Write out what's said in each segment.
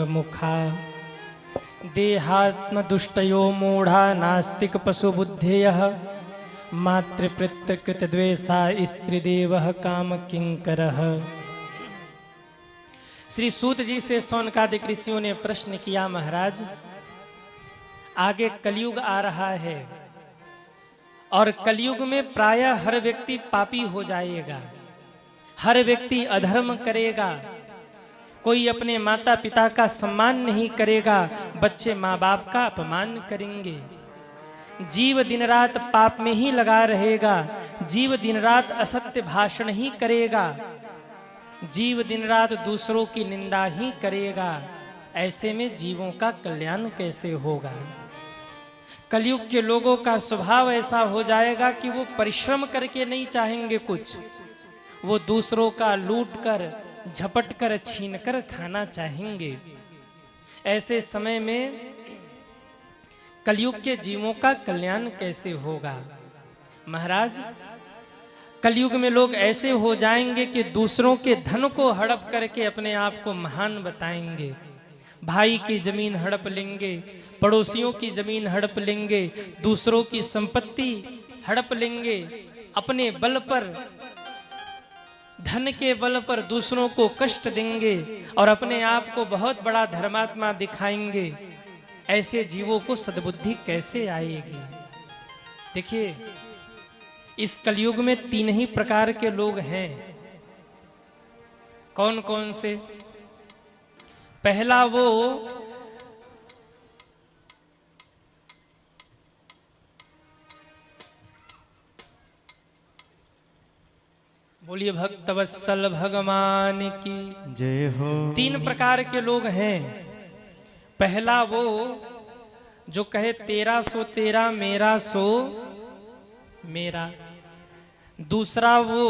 मुखा देहात्मदुष्टयो मूढ़ा नास्तिक पशुबुद्धेयः मातृपितृकृतद्वेषा स्त्रीदेवः काम किंकरः। श्री सूत जी से शौनकादिक ऋषियों ने प्रश्न किया, महाराज आगे कलयुग आ रहा है और कलयुग में प्रायः हर व्यक्ति पापी हो जाएगा, हर व्यक्ति अधर्म करेगा, कोई अपने माता पिता का सम्मान नहीं करेगा, बच्चे माँ बाप का अपमान करेंगे, जीव दिन रात पाप में ही लगा रहेगा, जीव दिन रात असत्य भाषण ही करेगा, जीव दिन रात दूसरों की निंदा ही करेगा। ऐसे में जीवों का कल्याण कैसे होगा? कलयुग के लोगों का स्वभाव ऐसा हो जाएगा कि वो परिश्रम करके नहीं चाहेंगे कुछ, वो दूसरों का लूट कर झपट कर छीन कर खाना चाहेंगे। ऐसे समय में कलयुग के जीवों का कल्याण कैसे होगा? महाराज कलयुग में लोग ऐसे हो जाएंगे कि दूसरों के धन को हड़प करके अपने आप को महान बताएंगे, भाई की जमीन हड़प लेंगे, पड़ोसियों की जमीन हड़प लेंगे, दूसरों की संपत्ति हड़प लेंगे, अपने बल पर धन के बल पर दूसरों को कष्ट देंगे और अपने आप को बहुत बड़ा धर्मात्मा दिखाएंगे। ऐसे जीवों को सद्बुद्धि कैसे आएगी? देखिए इस कलयुग में तीन ही प्रकार के लोग हैं। कौन कौन से? पहला वो बोलिए भक्तवत्सल भगवान की जय हो। तीन प्रकार के लोग हैं। पहला वो जो कहे तेरा सो तेरा मेरा सो मेरा। दूसरा वो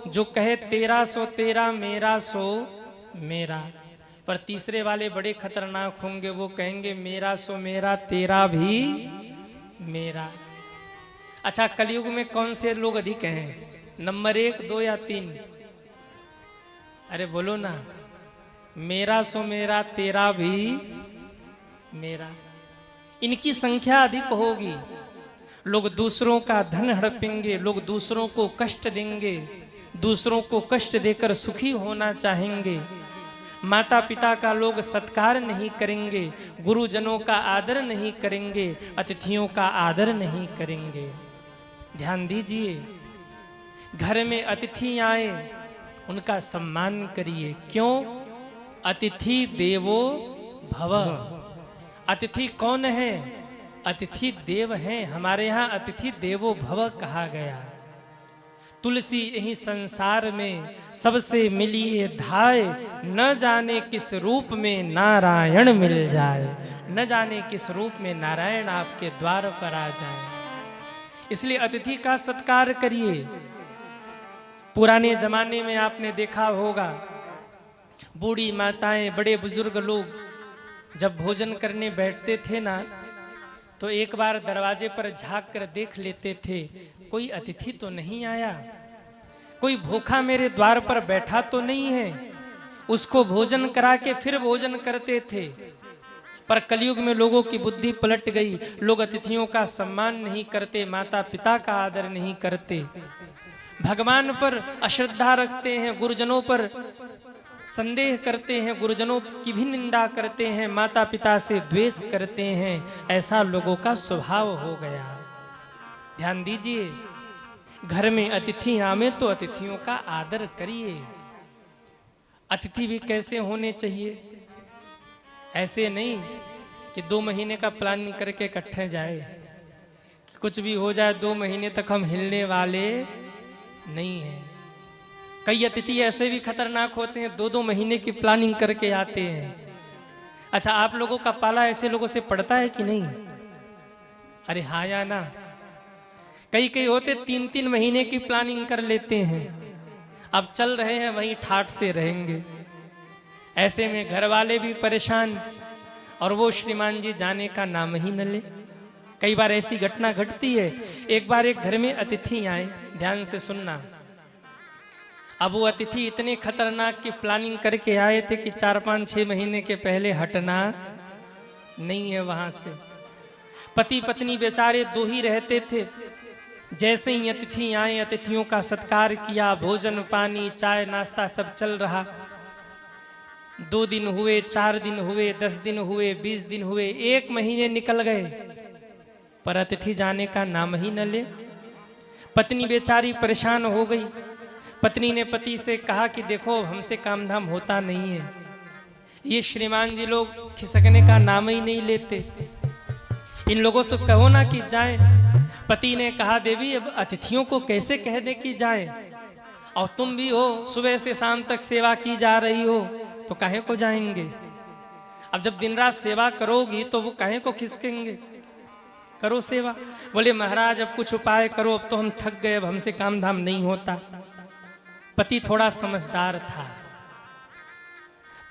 जो कहे तेरा सो तेरा मेरा सो मेरा। पर तीसरे वाले बड़े खतरनाक होंगे, वो कहेंगे मेरा सो मेरा तेरा भी मेरा। अच्छा कलयुग में कौन से लोग अधिक हैं? नंबर 1, 2 या 3? अरे बोलो ना। मेरा सो मेरा तेरा भी मेरा, इनकी संख्या अधिक होगी। लोग दूसरों का धन हड़पेंगे, लोग दूसरों को कष्ट देंगे, दूसरों को कष्ट देकर सुखी होना चाहेंगे, माता पिता का लोग सत्कार नहीं करेंगे, गुरुजनों का आदर नहीं करेंगे, अतिथियों का आदर नहीं करेंगे। ध्यान दीजिए, घर में अतिथि आए उनका सम्मान करिए। क्यों? अतिथि देवो भव। अतिथि कौन है? अतिथि देव हैं। हमारे यहाँ अतिथि देवो भव कहा गया। तुलसी यही संसार में सबसे मिलिए धाय, न जाने किस रूप में नारायण मिल जाए। न जाने किस रूप में नारायण आपके द्वार पर आ जाए। इसलिए अतिथि का सत्कार करिए। पुराने जमाने में आपने देखा होगा, बूढ़ी माताएं, बड़े बुजुर्ग लोग जब भोजन करने बैठते थे ना, तो एक बार दरवाजे पर झांक कर देख लेते थे, कोई अतिथि तो नहीं आया, कोई भूखा मेरे द्वार पर बैठा तो नहीं है। उसको भोजन करा के फिर भोजन करते थे। पर कलयुग में लोगों की बुद्धि पलट गई। लोग अतिथियों का सम्मान नहीं करते, माता पिता का आदर नहीं करते, भगवान पर अश्रद्धा रखते हैं, गुरुजनों पर संदेह करते हैं, गुरुजनों की भी निंदा करते हैं, माता पिता से द्वेष करते हैं। ऐसा लोगों का स्वभाव हो गया। ध्यान दीजिए, घर में अतिथि आवे तो अतिथियों का आदर करिए। अतिथि भी कैसे होने चाहिए? ऐसे नहीं कि 2 महीने का प्लानिंग करके इकट्ठे जाए, कि कुछ भी हो जाए 2 महीने तक हम हिलने वाले नहीं है। कई अतिथि ऐसे भी खतरनाक होते हैं, 2-2 महीने की प्लानिंग करके आते हैं। अच्छा आप लोगों का पाला ऐसे लोगों से पड़ता है कि नहीं? अरे हाँ या ना? कई कई होते 3-3 महीने की प्लानिंग कर लेते हैं, अब चल रहे हैं वहीं ठाठ से रहेंगे। ऐसे में घर वाले भी परेशान और वो श्रीमान जी जाने का नाम ही न ले। कई बार ऐसी घटना घटती है। एक बार एक घर में अतिथि आए, ध्यान से सुनना। अब वो अतिथि इतने खतरनाक की प्लानिंग करके आए थे कि 4-5-6 महीने के पहले हटना नहीं है वहां से। पति पत्नी बेचारे दो ही रहते थे। जैसे ही अतिथि आए, अतिथियों का सत्कार किया, भोजन पानी चाय नाश्ता सब चल रहा। 2 दिन हुए, 4 दिन हुए, 10 दिन हुए, 20 दिन हुए, 1 महीने निकल गए, पर अतिथि जाने का नाम ही न ले। पत्नी बेचारी परेशान हो गई। पत्नी ने पति से कहा कि देखो हमसे काम धाम होता नहीं है, ये श्रीमान जी लोग खिसकने का नाम ही नहीं लेते, इन लोगों से कहो ना कि जाएं। पति ने कहा देवी अब अतिथियों को कैसे कह दे कि जाएं, और तुम भी हो सुबह से शाम तक सेवा की जा रही हो तो काहे को जाएंगे। अब जब दिन रात सेवा करोगी तो वो काहे को खिसकेंगे, करो सेवा। बोले महाराज अब कुछ उपाय करो, अब तो हम थक गए, अब हमसे काम धाम नहीं होता। पति थोड़ा समझदार था।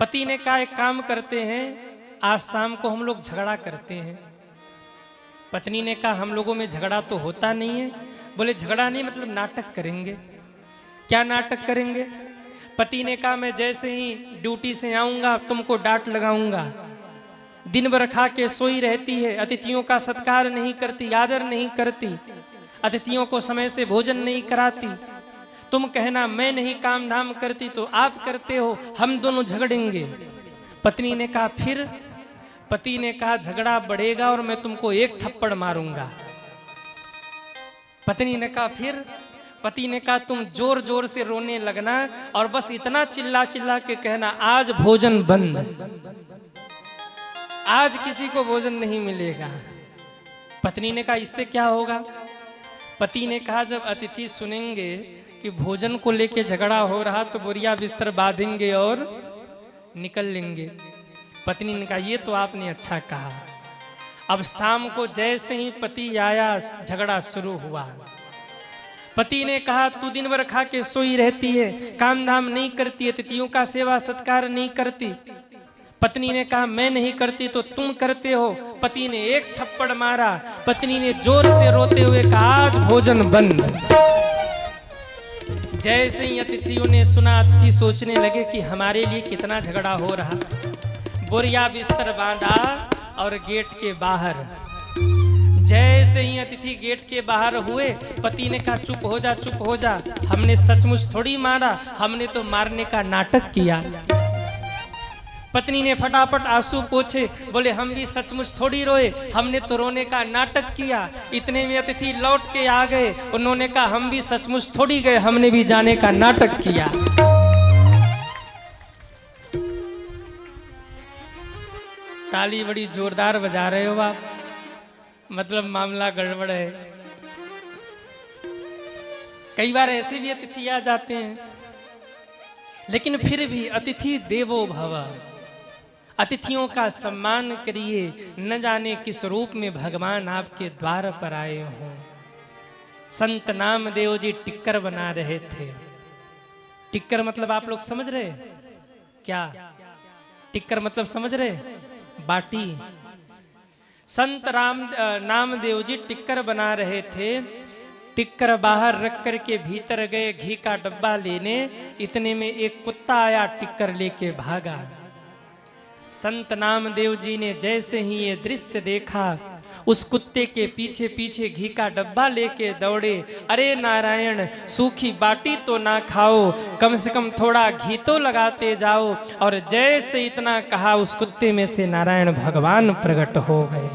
पति ने कहा एक काम करते हैं, आज शाम को हम लोग झगड़ा करते हैं। पत्नी ने कहा हम लोगों में झगड़ा तो होता नहीं है। बोले झगड़ा नहीं मतलब नाटक करेंगे। क्या नाटक करेंगे? पति ने कहा मैं जैसे ही ड्यूटी से आऊंगा तुमको डांट लगाऊंगा, दिन भर खा के सोई रहती है, अतिथियों का सत्कार नहीं करती, आदर नहीं करती, अतिथियों को समय से भोजन नहीं कराती। तुम कहना मैं नहीं काम धाम करती तो आप करते हो, हम दोनों झगड़ेंगे। पत्नी ने कहा फिर? पति ने कहा झगड़ा बढ़ेगा और मैं तुमको एक थप्पड़ मारूंगा। पत्नी ने कहा फिर? पति ने कहा तुम जोर जोर से रोने लगना और बस इतना चिल्ला चिल्ला के कहना आज भोजन बंद, आज किसी को भोजन नहीं मिलेगा। पत्नी ने कहा इससे क्या होगा? पति ने कहा जब अतिथि सुनेंगे कि भोजन को लेके झगड़ा हो रहा तो बोरिया बिस्तर बांधेंगे और निकल लेंगे। पत्नी ने कहा ये तो आपने अच्छा कहा। अब शाम को जैसे ही पति आया झगड़ा शुरू हुआ। पति ने कहा तू दिन भर खा के सोई रहती है, काम धाम नहीं करती, अतिथियों का सेवा सत्कार नहीं करती। पत्नी ने कहा मैं नहीं करती तो तुम करते हो। पति ने एक थप्पड़ मारा। पत्नी ने जोर से रोते हुए कहा आज भोजन बंद। जैसे ही अतिथियों ने सुना, अतिथि सोचने लगे कि हमारे लिए कितना झगड़ा हो रहा। बोरिया बिस्तर बांधा और गेट के बाहर। जैसे ही अतिथि गेट के बाहर हुए, पति ने कहा चुप हो जा, चुप हो जा, हमने सचमुच थोड़ी मारा, हमने तो मारने का नाटक किया। पत्नी ने फटाफट आंसू पोंछे, बोले हम भी सचमुच थोड़ी रोए, हमने तो रोने का नाटक किया। इतने में अतिथि लौट के आ गए, उन्होंने कहा हम भी सचमुच थोड़ी गए, हमने भी जाने का नाटक किया। ताली बड़ी जोरदार बजा रहे हो आप, मतलब मामला गड़बड़ है। कई बार ऐसे भी अतिथि आ जाते हैं, लेकिन फिर भी अतिथि देवो भव, अतिथियों का सम्मान करिए। न जाने किस रूप में भगवान आपके द्वार पर आए हों। संत नामदेव जी टिक्कर बना रहे थे। टिक्कर मतलब आप लोग समझ रहे क्या? टिक्कर मतलब समझ रहे? बाटी। संत नामदेव जी टिक्कर बना रहे थे। टिक्कर बाहर रख कर के भीतर गए घी का डब्बा लेने, इतने में एक कुत्ता आया, टिक्कर लेके भागा। संत नामदेव जी ने जैसे ही ये दृश्य देखा, उस कुत्ते के पीछे पीछे घी का डब्बा लेके दौड़े। अरे नारायण, सूखी बाटी तो ना खाओ, कम से कम थोड़ा घी तो लगाते जाओ। और जैसे इतना कहा, उस कुत्ते में से नारायण भगवान प्रकट हो गए।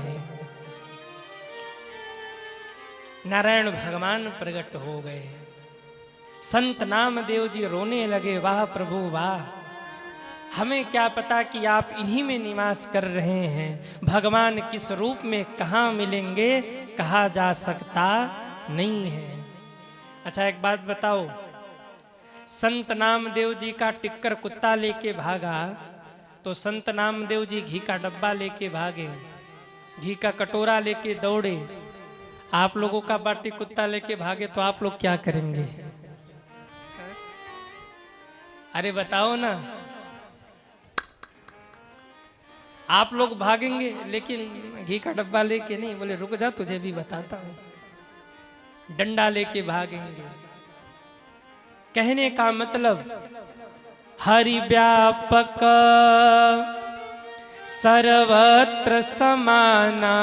नारायण भगवान प्रकट हो गए। संत नामदेव जी रोने लगे, वाह प्रभु वाह, हमें क्या पता कि आप इन्हीं में निवास कर रहे हैं। भगवान किस रूप में कहाँ मिलेंगे कहा जा सकता नहीं है। अच्छा एक बात बताओ, संत नामदेव जी का टिक्कर कुत्ता लेके भागा, तो संत नामदेव जी घी का डब्बा लेके भागे, घी का कटोरा लेके दौड़े। आप लोगों का बाटी कुत्ता लेके भागे तो आप लोग क्या करेंगे? अरे बताओ ना। आप लोग भागेंगे, लेकिन घी का डब्बा लेके नहीं। बोले रुक जा, तुझे भी बताता हूं। डंडा लेके भागेंगे, कहने का मतलब हरि व्यापक सर्वत्र समाना,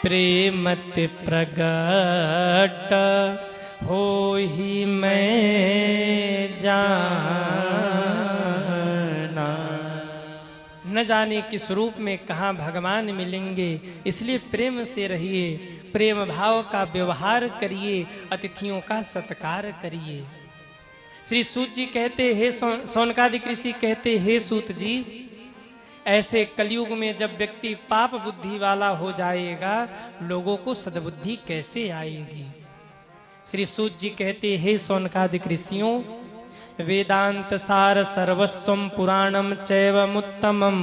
प्रेमत प्रगट हो ही मैं जाना। न जाने किस रूप में कहाँ भगवान मिलेंगे, इसलिए प्रेम से रहिए, प्रेम भाव का व्यवहार करिए, अतिथियों का सत्कार करिए। श्री सूत जी कहते, हे सौनकादिक ऋषि कहते, हे सूत जी, ऐसे कलयुग में जब व्यक्ति पाप बुद्धि वाला हो जाएगा, लोगों को सद्बुद्धि कैसे आएगी। श्री सूत जी कहते, हे सौनकादिक ऋषियों, वेदांत सार सर्वस्वम पुराणम चैवमुत्तमम।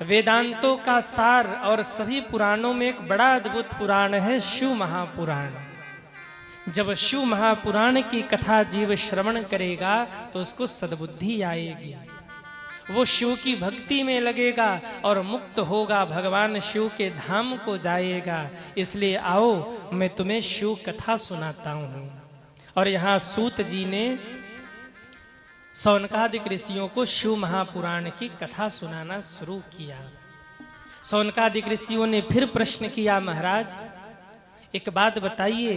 वेदांतों का सार और सभी पुराणों में एक बड़ा अद्भुत पुराण है शिव महापुराण। जब शिव महापुराण की कथा जीव श्रवण करेगा तो उसको सद्बुद्धि आएगी, वो शिव की भक्ति में लगेगा और मुक्त होगा, भगवान शिव के धाम को जाएगा। इसलिए आओ मैं तुम्हें शिव कथा सुनाता हूँ। और यहाँ सूत जी ने सौनकादिक ऋषियों को शिव महापुराण की कथा सुनाना शुरू किया। सौनकादिक ऋषियों ने फिर प्रश्न किया, महाराज एक बात बताइए,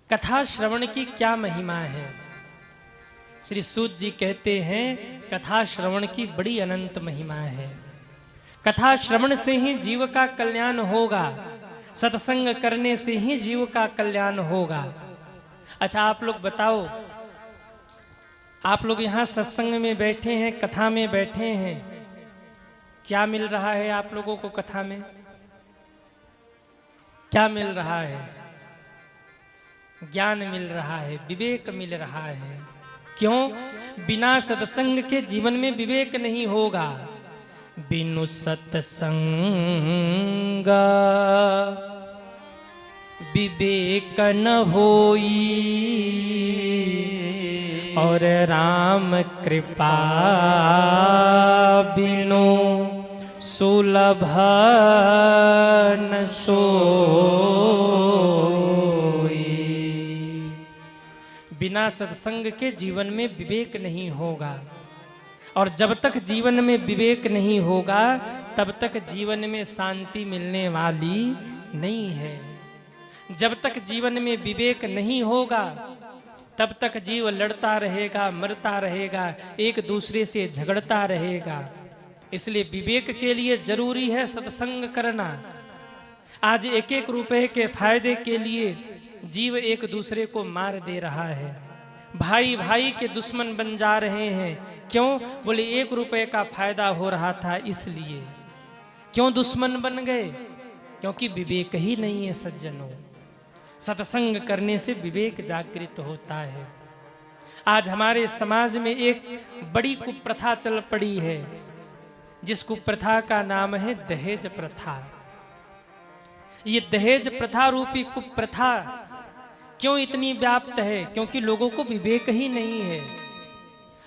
कथा श्रवण की क्या महिमा है। श्री सूत जी कहते हैं, कथा श्रवण की बड़ी अनंत महिमा है। कथा श्रवण से ही जीव का कल्याण होगा, सत्संग करने से ही जीव का कल्याण होगा। अच्छा आप लोग बताओ, आप लोग यहाँ सत्संग में बैठे हैं, कथा में बैठे हैं, क्या मिल रहा है आप लोगों को कथा में? क्या मिल रहा है? ज्ञान मिल रहा है, विवेक मिल रहा है। क्यों? बिना सत्संग के जीवन में विवेक नहीं होगा। बिनु सत्संग विवेक न होई, और राम कृपा बिनु सुलभ न सोई। बिना सत्संग के जीवन में विवेक नहीं होगा, और जब तक जीवन में विवेक नहीं होगा तब तक जीवन में शांति मिलने वाली नहीं है। जब तक जीवन में विवेक नहीं होगा तब तक जीव लड़ता रहेगा, मरता रहेगा, एक दूसरे से झगड़ता रहेगा। इसलिए विवेक के लिए जरूरी है सत्संग करना। आज एक एक रुपए के फायदे के लिए जीव एक दूसरे को मार दे रहा है, भाई भाई के दुश्मन बन जा रहे हैं। क्यों? बोले एक रुपए का फायदा हो रहा था इसलिए। क्यों दुश्मन बन गए? क्योंकि विवेक ही नहीं है सज्जनों। सत्संग करने से विवेक जागृत होता है। आज हमारे समाज में एक बड़ी कुप्रथा चल पड़ी है, जिस कुप्रथा का नाम है दहेज प्रथा। ये दहेज प्रथा रूपी कुप्रथा क्यों इतनी व्याप्त है? क्योंकि लोगों को विवेक ही नहीं है।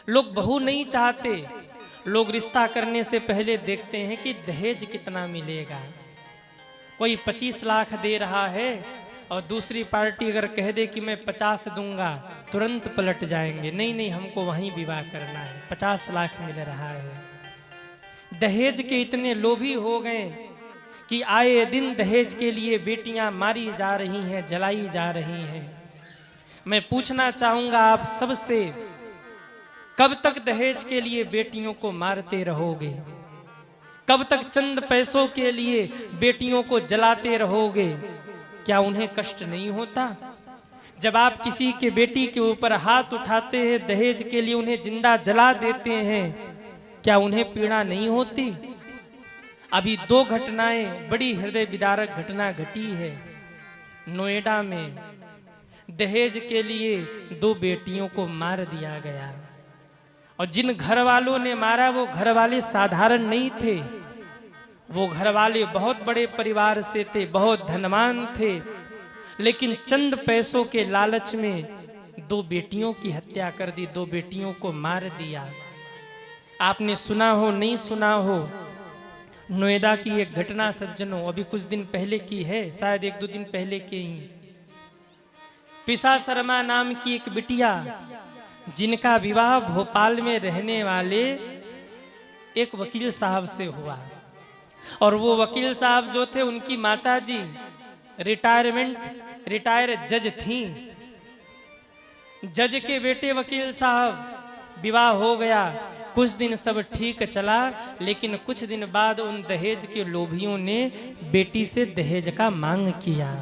लोग बहू नहीं चाहते, लोग रिश्ता करने से पहले देखते हैं कि दहेज कितना मिलेगा। कोई 25 लाख दे रहा है और दूसरी पार्टी अगर कह दे कि मैं 50 दूंगा, तुरंत पलट जाएंगे, नहीं नहीं हमको वहीं विवाह करना है, 50 लाख मिल रहा है। दहेज के इतने लोभी हो गए कि आए दिन दहेज के लिए बेटियां मारी जा रही हैं, जलाई जा रही हैं। मैं पूछना चाहूंगा आप सबसे, कब तक दहेज के लिए बेटियों को मारते रहोगे? कब तक चंद पैसों के लिए बेटियों को जलाते रहोगे? क्या उन्हें कष्ट नहीं होता? जब आप किसी के बेटी के ऊपर हाथ उठाते हैं दहेज के लिए, उन्हें जिंदा जला देते हैं, क्या उन्हें पीड़ा नहीं होती? अभी 2 घटनाएं, बड़ी हृदय विदारक घटना घटी है। नोएडा में दहेज के लिए 2 बेटियों को मार दिया गया, और जिन घर वालों ने मारा वो घर वाले साधारण नहीं थे। वो घर वाले बहुत बड़े परिवार से थे, बहुत धनवान थे, लेकिन चंद पैसों के लालच में 2 बेटियों की हत्या कर दी, 2 बेटियों को मार दिया। आपने सुना हो नहीं सुना हो, नोएडा की एक घटना सज्जनों, अभी कुछ दिन पहले की है, शायद 1-2 दिन पहले की ही। पिसा शर्मा नाम की एक बिटिया, जिनका विवाह भोपाल में रहने वाले एक वकील साहब से हुआ। और वो वकील साहब जो थे, उनकी माताजी रिटायर जज थी। जज के बेटे वकील साहब, विवाह हो गया, कुछ दिन सब ठीक चला, लेकिन कुछ दिन बाद उन दहेज के लोभियों ने बेटी से दहेज का मांग किया।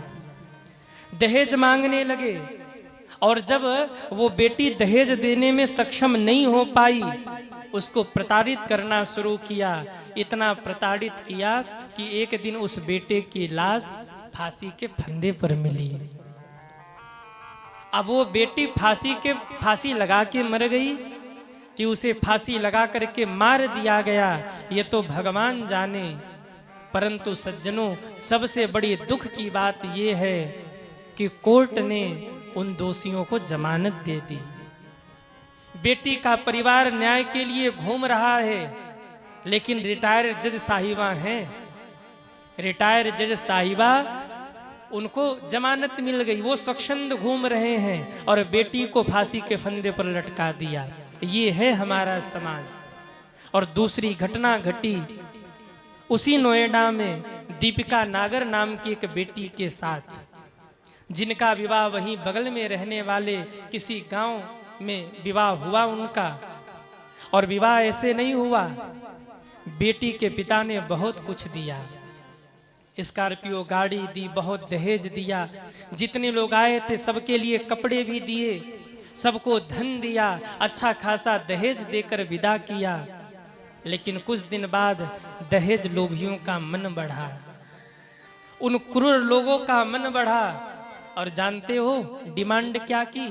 दहेज मांगने लगे, और जब वो बेटी दहेज देने में सक्षम नहीं हो पाई, उसको प्रताड़ित करना शुरू किया। इतना प्रताड़ित किया कि एक दिन उस बेटे की लाश फांसी के फंदे पर मिली। अब वो बेटी फांसी लगा के मर गई कि उसे फांसी लगा करके मार दिया गया, ये तो भगवान जाने। परंतु सज्जनों, सबसे बड़ी दुख की बात ये है कि कोर्ट ने उन दोषियों को जमानत दे दी। बेटी का परिवार न्याय के लिए घूम रहा है, लेकिन रिटायर जज साहिबा हैं, रिटायर जज साहिबा, उनको जमानत मिल गई, वो स्वच्छंद घूम रहे हैं, और बेटी को फांसी के फंदे पर लटका दिया। ये है हमारा समाज। और दूसरी घटना घटी उसी नोएडा में, दीपिका नागर नाम की एक बेटी के साथ, जिनका विवाह वहीं बगल में रहने वाले किसी गांव में विवाह हुआ उनका। और विवाह ऐसे नहीं हुआ, बेटी के पिता ने बहुत कुछ दिया, स्कॉर्पियो गाड़ी दी, बहुत दहेज दिया, जितने लोग आए थे सबके लिए कपड़े भी दिए, सबको धन दिया, अच्छा खासा दहेज देकर विदा किया। लेकिन कुछ दिन बाद दहेज लोभियों का मन बढ़ा, उन क्रूर लोगों का मन बढ़ा, और जानते हो डिमांड क्या की?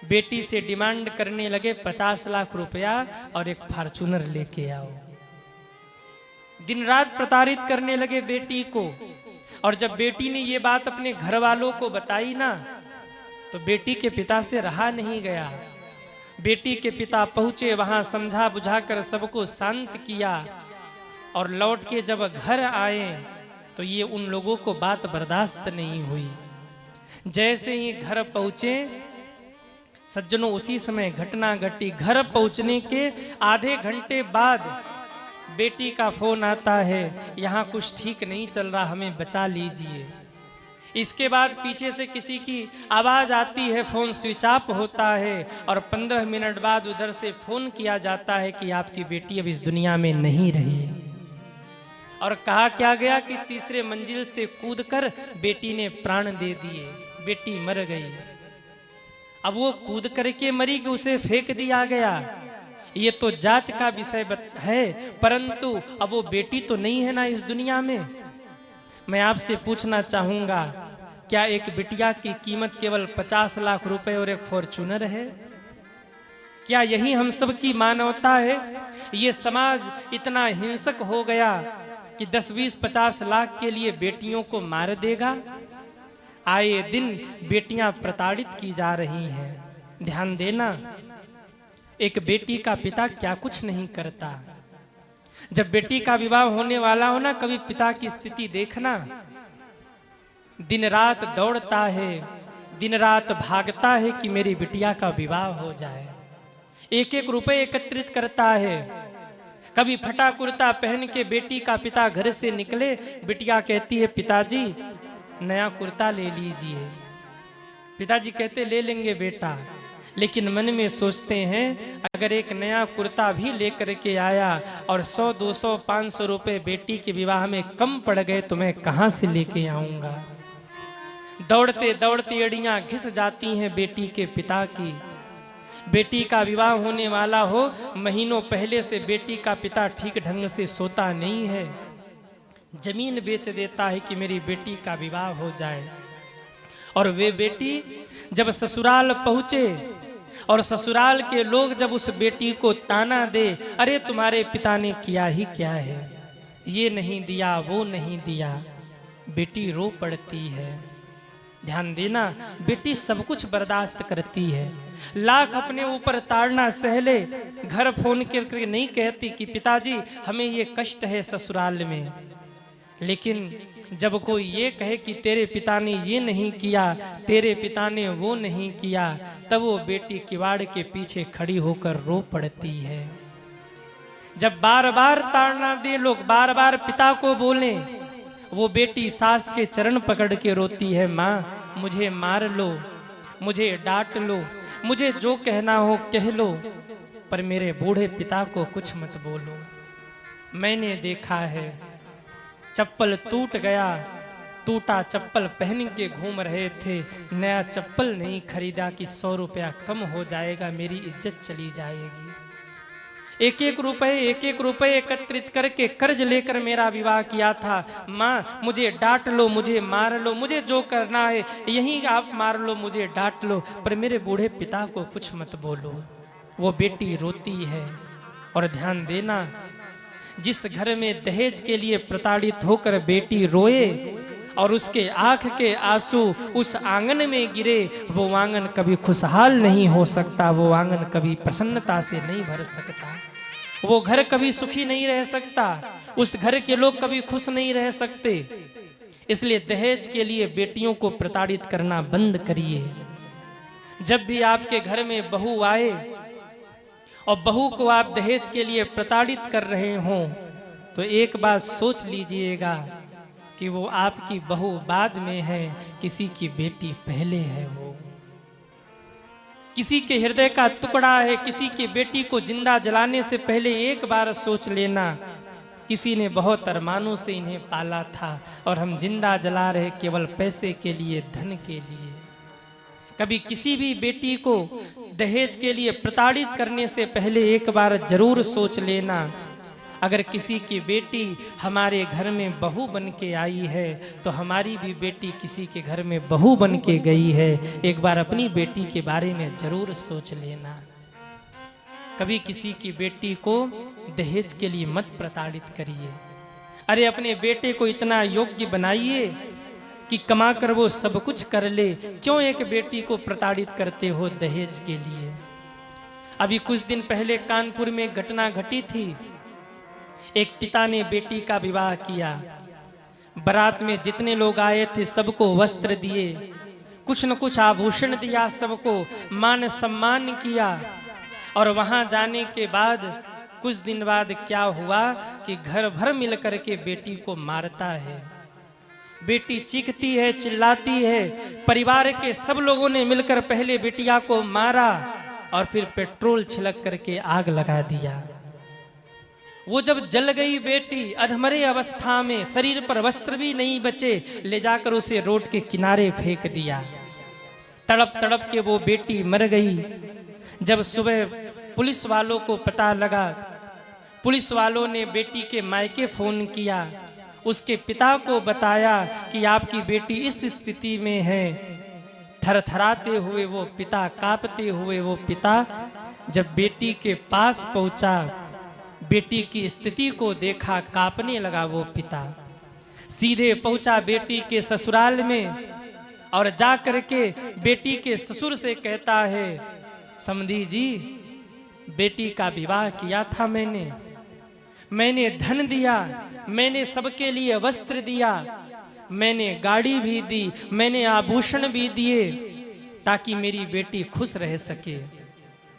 बेटी से डिमांड करने लगे 50 लाख रुपया और एक फॉर्चूनर लेके आओ। दिन रात प्रताड़ित करने लगे बेटी को। और जब बेटी ने ये बात अपने घर वालों को बताई ना, तो बेटी के पिता से रहा नहीं गया। बेटी के पिता पहुंचे, वहां समझा बुझाकर सबको शांत किया, और लौट के जब घर आए तो ये उन लोगों को बात बर्दाश्त नहीं हुई। जैसे ही घर पहुंचे सज्जनों, उसी समय घटना घटी। घर पहुंचने के आधे घंटे बाद बेटी का फोन आता है, यहाँ कुछ ठीक नहीं चल रहा, हमें बचा लीजिए। इसके बाद पीछे से किसी की आवाज आती है, फोन स्विच ऑफ होता है, और 15 मिनट बाद उधर से फोन किया जाता है कि आपकी बेटी अब इस दुनिया में नहीं रही। और कहा क्या गया कि तीसरे मंजिल से कूदकर बेटी ने प्राण दे दिए, बेटी मर गई। अब वो कूद करके मरी कि उसे फेंक दिया गया, ये तो जांच का विषय है, परंतु अब वो बेटी तो नहीं है ना इस दुनिया में। मैं आपसे पूछना चाहूंगा, क्या एक बिटिया की कीमत केवल 50 लाख रुपए और एक फॉर्चूनर है? क्या यही हम सब की मानवता है? ये समाज इतना हिंसक हो गया कि 10, 20, 50 लाख के लिए बेटियों को मार देगा। आए दिन बेटियां प्रताड़ित की जा रही हैं। ध्यान देना, एक बेटी का पिता क्या कुछ नहीं करता। जब बेटी का विवाह होने वाला हो ना, कभी पिता की स्थिति देखना, दिन रात दौड़ता है, दिन रात भागता है कि मेरी बिटिया का विवाह हो जाए। एक एक रुपए एकत्रित करता है। कभी फटा कुर्ता पहन के बेटी का पिता घर से निकले, बिटिया कहती है पिताजी नया कुर्ता ले लीजिए। पिताजी कहते ले लेंगे बेटा, लेकिन मन में सोचते हैं अगर एक नया कुर्ता भी लेकर के आया और 100, 200, 500 रुपए बेटी के विवाह में कम पड़ गए तो मैं कहाँ से लेके आऊँगा। दौड़ते दौड़ते एड़ियाँ घिस जाती हैं बेटी के पिता की। बेटी का विवाह होने वाला हो, महीनों पहले से बेटी का पिता ठीक ढंग से सोता नहीं है, जमीन बेच देता है कि मेरी बेटी का विवाह हो जाए। और वे बेटी जब ससुराल पहुँचे और ससुराल के लोग जब उस बेटी को ताना दे, अरे तुम्हारे पिता ने किया ही क्या है, ये नहीं दिया वो नहीं दिया, बेटी रो पड़ती है। ध्यान देना, बेटी सब कुछ बर्दाश्त करती है, लाख अपने ऊपर ताड़ना सह ले, घर फोन करके नहीं कहती कि पिताजी हमें ये कष्ट है ससुराल में। लेकिन जब कोई ये कहे कि तेरे पिता ने ये नहीं किया, तेरे पिता ने वो नहीं किया, तब वो बेटी किवाड़ के पीछे खड़ी होकर रो पड़ती है। जब बार बार ताड़ना दे लोग, बार बार पिता को बोलें, वो बेटी सास के चरण पकड़ के रोती है, माँ मुझे मार लो, मुझे डांट लो, मुझे जो कहना हो कह लो, पर मेरे बूढ़े पिता को कुछ मत बोलो। मैंने देखा है चप्पल टूट गया, टूटा चप्पल पहन के घूम रहे थे, नया चप्पल नहीं खरीदा कि 100 रुपया कम हो जाएगा, मेरी इज्जत चली जाएगी। एक एक रुपए एकत्रित करके कर्ज लेकर मेरा विवाह किया था। माँ मुझे डांट लो, मुझे मार लो, मुझे जो करना है यहीं आप मार लो, मुझे डांट लो, पर मेरे बूढ़े पिता को कुछ मत बोलो। वो बेटी रोती है। और ध्यान देना, जिस घर में दहेज के लिए प्रताड़ित होकर बेटी रोए और उसके आंख के आंसू उस आंगन में गिरे, वो आंगन कभी खुशहाल नहीं हो सकता, वो आंगन कभी प्रसन्नता से नहीं भर सकता, वो घर कभी सुखी नहीं रह सकता, उस घर के लोग कभी खुश नहीं रह सकते। इसलिए दहेज के लिए बेटियों को प्रताड़ित करना बंद करिए। जब भी आपके घर में बहू आए और बहू को आप दहेज के लिए प्रताड़ित कर रहे हों, तो एक बात सोच लीजिएगा कि वो आपकी बहू बाद में है, किसी की बेटी पहले है। वो किसी के हृदय का टुकड़ा है। किसी की बेटी को जिंदा जलाने से पहले एक बार सोच लेना, किसी ने बहुत अरमानों से इन्हें पाला था और हम जिंदा जला रहे केवल पैसे के लिए, धन के लिए। कभी किसी भी बेटी को दहेज के लिए प्रताड़ित करने से पहले एक बार जरूर सोच लेना, अगर किसी की बेटी हमारे घर में बहू बन के आई है तो हमारी भी बेटी किसी के घर में बहू बन के गई है। एक बार अपनी बेटी के बारे में जरूर सोच लेना। कभी किसी की बेटी को दहेज के लिए मत प्रताड़ित करिए। अरे अपने बेटे को इतना योग्य बनाइए कि कमा कर वो सब कुछ कर ले। क्यों एक बेटी को प्रताड़ित करते हो दहेज के लिए? अभी कुछ दिन पहले कानपुर में घटना घटी थी। एक पिता ने बेटी का विवाह किया। बारात में जितने लोग आए थे सबको वस्त्र दिए, कुछ न कुछ आभूषण दिया, सबको मान सम्मान किया। और वहां जाने के बाद कुछ दिन बाद क्या हुआ कि घर भर मिलकर के बेटी को मारता है। बेटी चीखती है, चिल्लाती है। परिवार के सब लोगों ने मिलकर पहले बेटिया को मारा और फिर पेट्रोल छिड़क करके आग लगा दिया। वो जब जल गई बेटी अधमरे अवस्था में, शरीर पर वस्त्र भी नहीं बचे, ले जाकर उसे रोड के किनारे फेंक दिया। तड़प तड़प के वो बेटी मर गई। जब सुबह पुलिस वालों को पता लगा, पुलिस वालों ने बेटी के मायके फोन किया, उसके पिता को बताया कि आपकी बेटी इस स्थिति में है। थरथराते हुए वो पिता, कांपते हुए वो पिता जब बेटी के पास पहुंचा, बेटी की स्थिति को देखा, कांपने लगा वो पिता। सीधे पहुंचा बेटी के ससुराल में और जा करके बेटी के ससुर से कहता है, समधी जी बेटी का विवाह किया था मैंने धन दिया, मैंने सबके लिए वस्त्र दिया, मैंने गाड़ी भी दी, मैंने आभूषण भी दिए ताकि मेरी बेटी खुश रह सके।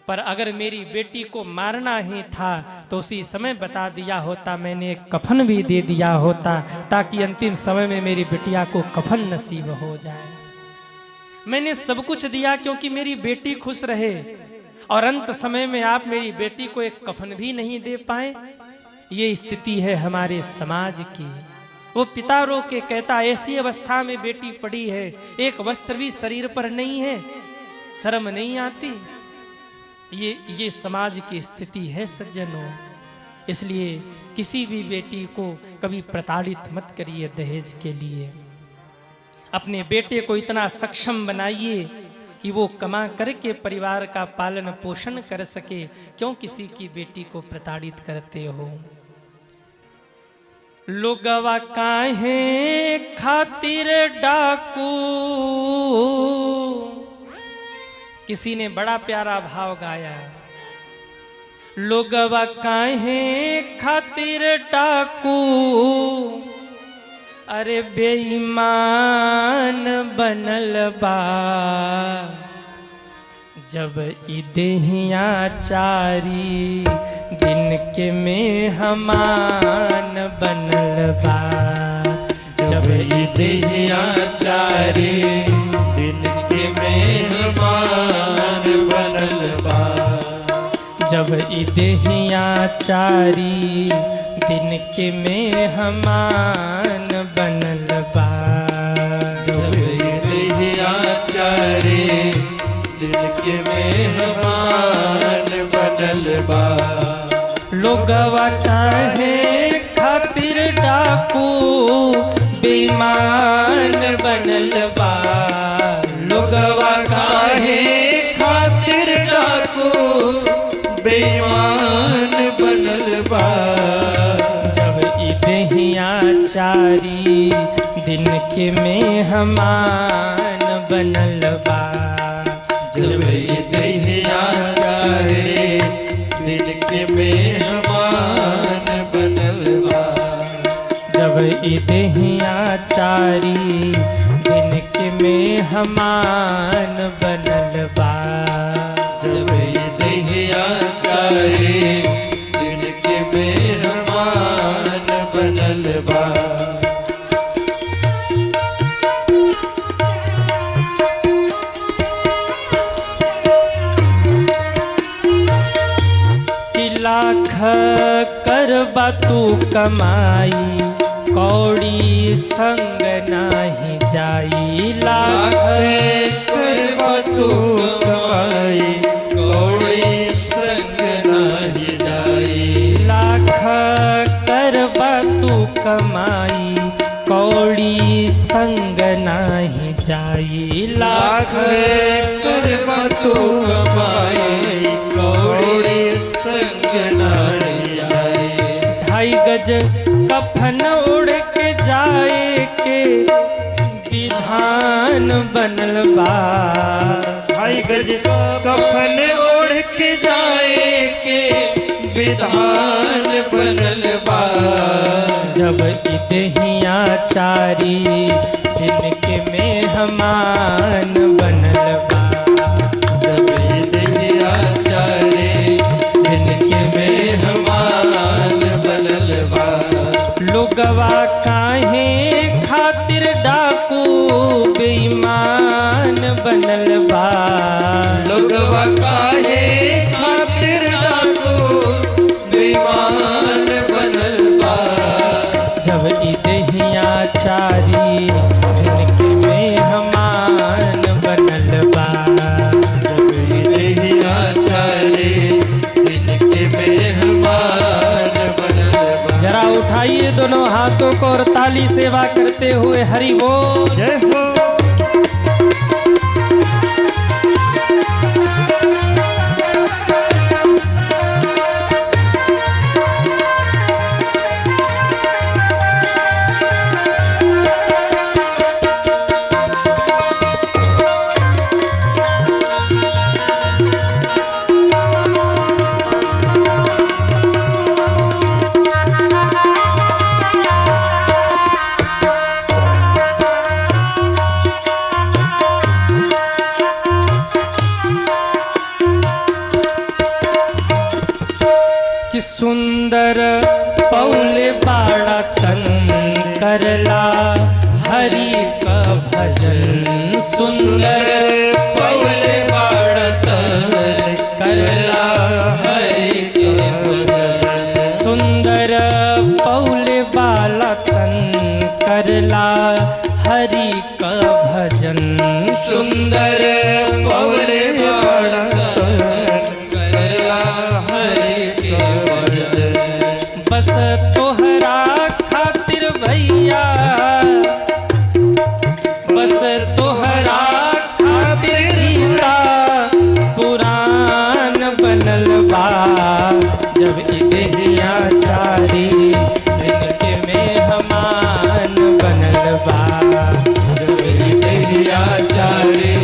पर अगर मेरी बेटी को मारना ही था तो उसी समय बता दिया होता, मैंने एक कफन भी दे दिया होता ताकि अंतिम समय में मेरी बेटिया को कफन नसीब हो जाए। मैंने सब कुछ दिया क्योंकि मेरी बेटी खुश रहे, और अंत समय में आप मेरी बेटी को एक कफन भी नहीं दे पाए। ये स्थिति है हमारे समाज की। वो पिता रो के कहता, ऐसी अवस्था में बेटी पड़ी है, एक वस्त्र भी शरीर पर नहीं है, शर्म नहीं आती? ये समाज की स्थिति है सज्जनों। इसलिए किसी भी बेटी को कभी प्रताड़ित मत करिए दहेज के लिए। अपने बेटे को इतना सक्षम बनाइए कि वो कमा करके परिवार का पालन पोषण कर सके। क्यों किसी की बेटी को प्रताड़ित करते हो? लोगवा काहे खातिर डाकू, किसी ने बड़ा प्यारा भाव गाया। लोगवा काहे खातिर डाकू, अरे बेईमान बनल बा जब ई देहिया चारी दिन के मेहमान बनल बा। जब ई देहिया चारी दिन के मेहमान बनल बा। जब ई देहिया चारी दिन के मेहमान बनल बा। जब ई देहिया चारी दिन के मेहमान बनल बा। लोगवा काहे खातिर डाकू बेईमान बनल बा। लोगवा काहे खातिर डाकू बेईमान बनल बा। जब ई देहिया चारी दिन के मेहमान बनल बा। जब ई देहिया चारी दिन के मेहमान बनल बा। जब ई देहिया चारी दिन के मेहमान बनल बा। जब ई देहिया चारी दिन के मेहमान बनल बा। कि लाख करबा तू कमाई कौड़ी संग नाही जाई। लाख करबा तू कमाई कौड़ी संग नाही जाई। लाख करबा तू कमाई कौड़ी संग नाही जाई। लाख करबा तू कमाई कौड़ी संग नाही जाई। ढाई गज कफन उड़ के जाए के विधान बनल बा। ढाई गज कफन ओढ़ के जाए के विधान बनल बा। जब ई देहिया चारी दिन के मेहमान बनल बा। जब ई देहिया चारी दिन के मेहमान बनल बा। लोगवा काहे खातिर डाकू बेईमान बनल बा। लोगवा काहे खातिर डाकू बेईमान बनल बा। जब ई देहिया चारी दिन के मेहमान बनल बा। जब ई देहिया चारी दिन के मेहमान बनल बा। जरा उठाइए दोनों हाथों को और ताली सेवा करते हुए हरि बोल। जय हो। कि सुंदर पौले बाड़ा तन करला हरि का भजन। सुंदर पवले बाड़त करला हरि के भजन। सुंदर पौले बाला तन करला हरि का भजन। सुंदर पवले बाड़त करला हरि के भजन। बस तोहरा खातिर भैया बस तोहरा खातिर गीता पुराण बनल बा। जब ई देहिया चारी दिन के मेहमान बनल बा। जब ई देहिया चारी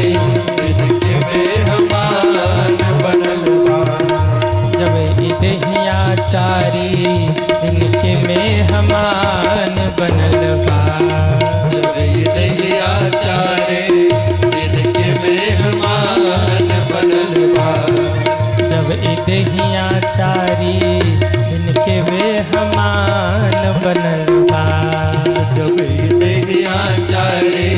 दिन के मेहमान बनल बा। जब ई देहिया चारी दिन के मेहमान बनल बा। देहिया चारी दिन के मेहमान बनल बा। जब देहिया चारे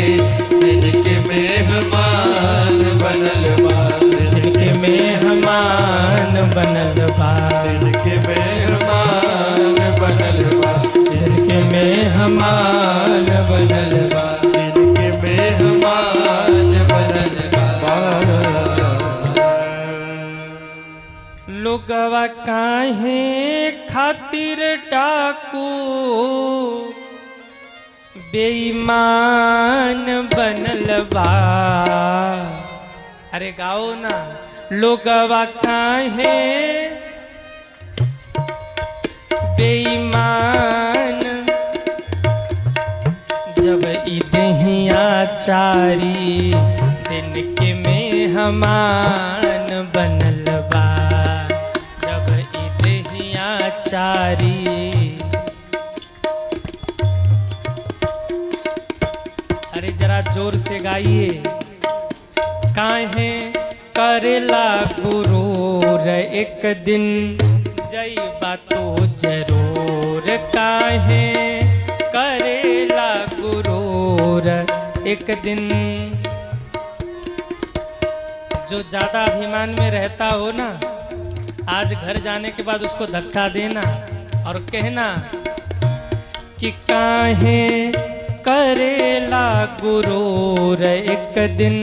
दिन के मेहमान बनल बा। दिन के मेहमान बनल बा। दिन के मेहमान बनल बा। दिन के मेहमान बनल बा। दिन के मेहमान बनल बा। लोगवा काहे खातिर डाकू बेईमान बनल बा। अरे गाओ ना, लोगवा काहे बेईमान, जब ई देहिया चारी दिन के मेहमान बनल बा। जब ई देहिया चारी, अरे जरा जोर से गाइए। काहे करेला गुरूर एक दिन जइबा तो जरूर। काहे करेला गुरूर एक दिन। जो ज्यादा अभिमान में रहता हो ना, आज घर जाने के बाद उसको धक्का देना और कहना कि काहे करेला गुरूर एक दिन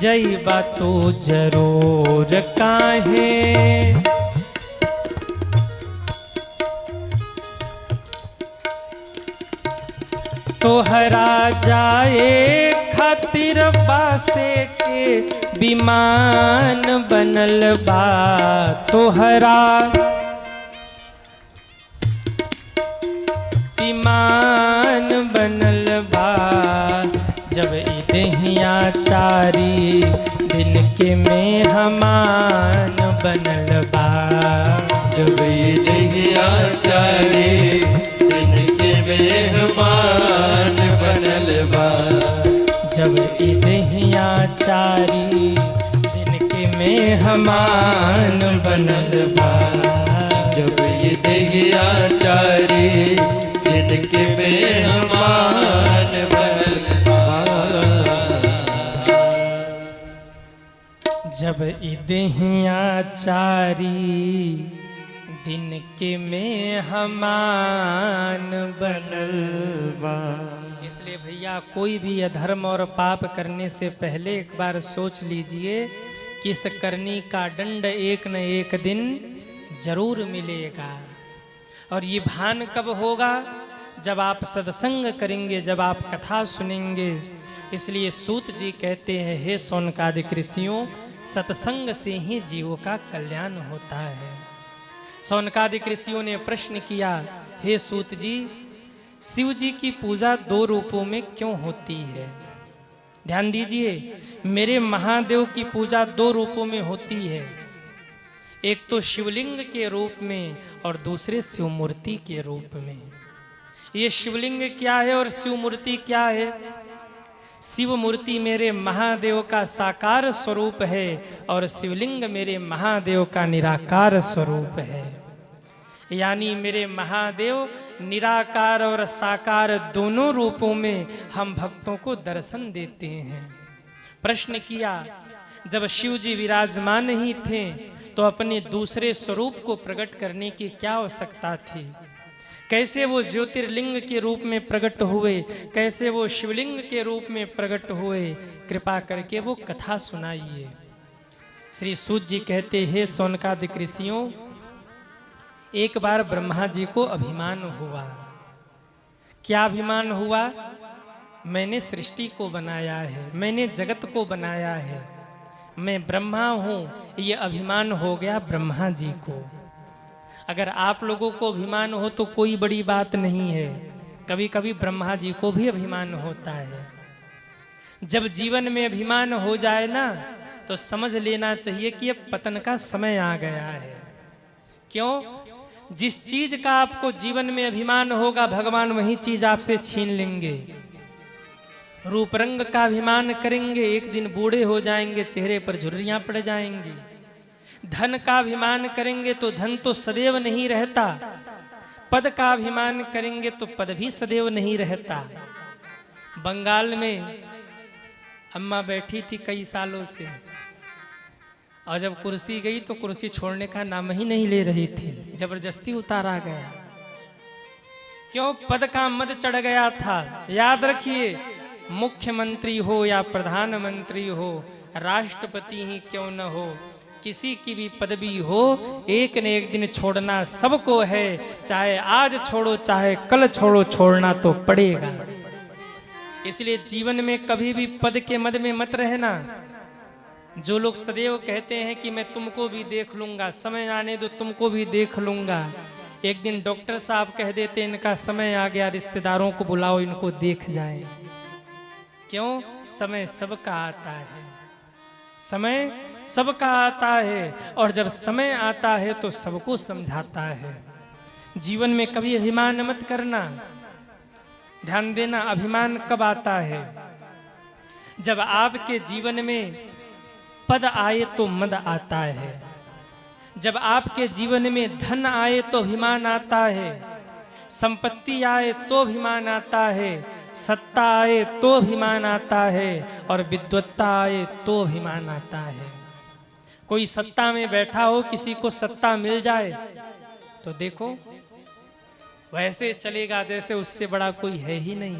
जइबा तो जरूर। काहे तोहरा जाए खातिर बासे के विमान बनल बा। तोहरा विमान बनल बा। जब ई देहिया चारी दिन के मेहमान बनल बा। जब ये देहिया चारे दिन के मेहमान बनल बा। जब ई देहिया चारी दिन के मेहमान बनल बा। जब ये देहिया चारे दिन के मेहमान बनल बा। जब ई देहिया चारी दिन के मेहमान बनल बा। इसलिए भैया, कोई भी अधर्म और पाप करने से पहले एक बार सोच लीजिए कि इस करनी का दंड एक न एक दिन जरूर मिलेगा। और ये भान कब होगा? जब आप सत्संग करेंगे, जब आप कथा सुनेंगे। इसलिए सूत जी कहते हैं, हे शौनकादिक ऋषियों, सत्संग से ही जीवों का कल्याण होता है। शौनकादिक ऋषियों ने प्रश्न किया, हे सूत जी, शिव जी की पूजा दो रूपों में क्यों होती है? ध्यान दीजिए, मेरे महादेव की पूजा दो रूपों में होती है। एक तो शिवलिंग के रूप में और दूसरे शिव मूर्ति के रूप में। ये शिवलिंग क्या है और शिव मूर्ति क्या है? शिव मूर्ति मेरे महादेव का साकार स्वरूप है और शिवलिंग मेरे महादेव का निराकार स्वरूप है। यानी मेरे महादेव निराकार और साकार दोनों रूपों में हम भक्तों को दर्शन देते हैं। प्रश्न किया, जब शिव जी विराजमान ही थे तो अपने दूसरे स्वरूप को प्रकट करने की क्या आवश्यकता थी? कैसे वो ज्योतिर्लिंग के रूप में प्रकट हुए? कैसे वो शिवलिंग के रूप में प्रकट हुए? कृपा करके वो कथा सुनाइए। श्री सूत जी कहते, हे शौनकादिक ऋषियों, एक बार ब्रह्मा जी को अभिमान हुआ। क्या अभिमान हुआ? मैंने सृष्टि को बनाया है, मैंने जगत को बनाया है, मैं ब्रह्मा हूँ। ये अभिमान हो गया ब्रह्मा जी को। अगर आप लोगों को अभिमान हो तो कोई बड़ी बात नहीं है, कभी कभी ब्रह्मा जी को भी अभिमान होता है। जब जीवन में अभिमान हो जाए ना, तो समझ लेना चाहिए कि अब पतन का समय आ गया है। क्यों? जिस चीज का आपको जीवन में अभिमान होगा, भगवान वही चीज आपसे छीन लेंगे। रूप रंग का अभिमान करेंगे, एक दिन बूढ़े हो जाएंगे, चेहरे पर झुर्रियां पड़ जाएंगी। धन का अभिमान करेंगे तो धन तो सदैव नहीं रहता, पद का अभिमान करेंगे तो पद भी सदैव नहीं रहता। बंगाल में अम्मा बैठी थी कई सालों से, और जब कुर्सी गई तो कुर्सी छोड़ने का नाम ही नहीं ले रही थी, जबरदस्ती उतारा गया। क्यों? पद का मद चढ़ गया था। याद रखिए, मुख्यमंत्री हो या प्रधानमंत्री हो, राष्ट्रपति ही क्यों न हो, किसी की भी पदवी हो, एक न एक दिन छोड़ना सबको है। चाहे आज छोड़ो चाहे कल छोड़ो, छोड़ना तो पड़ेगा। इसलिए जीवन में कभी भी पद के मद में मत रहना। जो लोग सदैव कहते हैं कि मैं तुमको भी देख लूंगा, समय आने दो तुमको भी देख लूंगा, एक दिन डॉक्टर साहब कह देते इनका समय आ गया, रिश्तेदारों को बुलाओ इनको देख जाए। क्यों? समय सबका आता है, समय सबका आता है, और जब समय आता है तो सबको समझाता है। जीवन में कभी अभिमान मत करना। ध्यान देना, अभिमान कब आता है? जब आपके जीवन में पद आए तो मद आता है, जब आपके जीवन में धन आए तो अभिमान आता है, संपत्ति आए तो अभिमान आता है, सत्ता आए तो अभिमान आता है, और विद्वत्ता आए तो अभिमान आता है। कोई सत्ता में बैठा हो, किसी को सत्ता मिल जाए तो देखो वैसे चलेगा जैसे उससे बड़ा कोई है ही नहीं।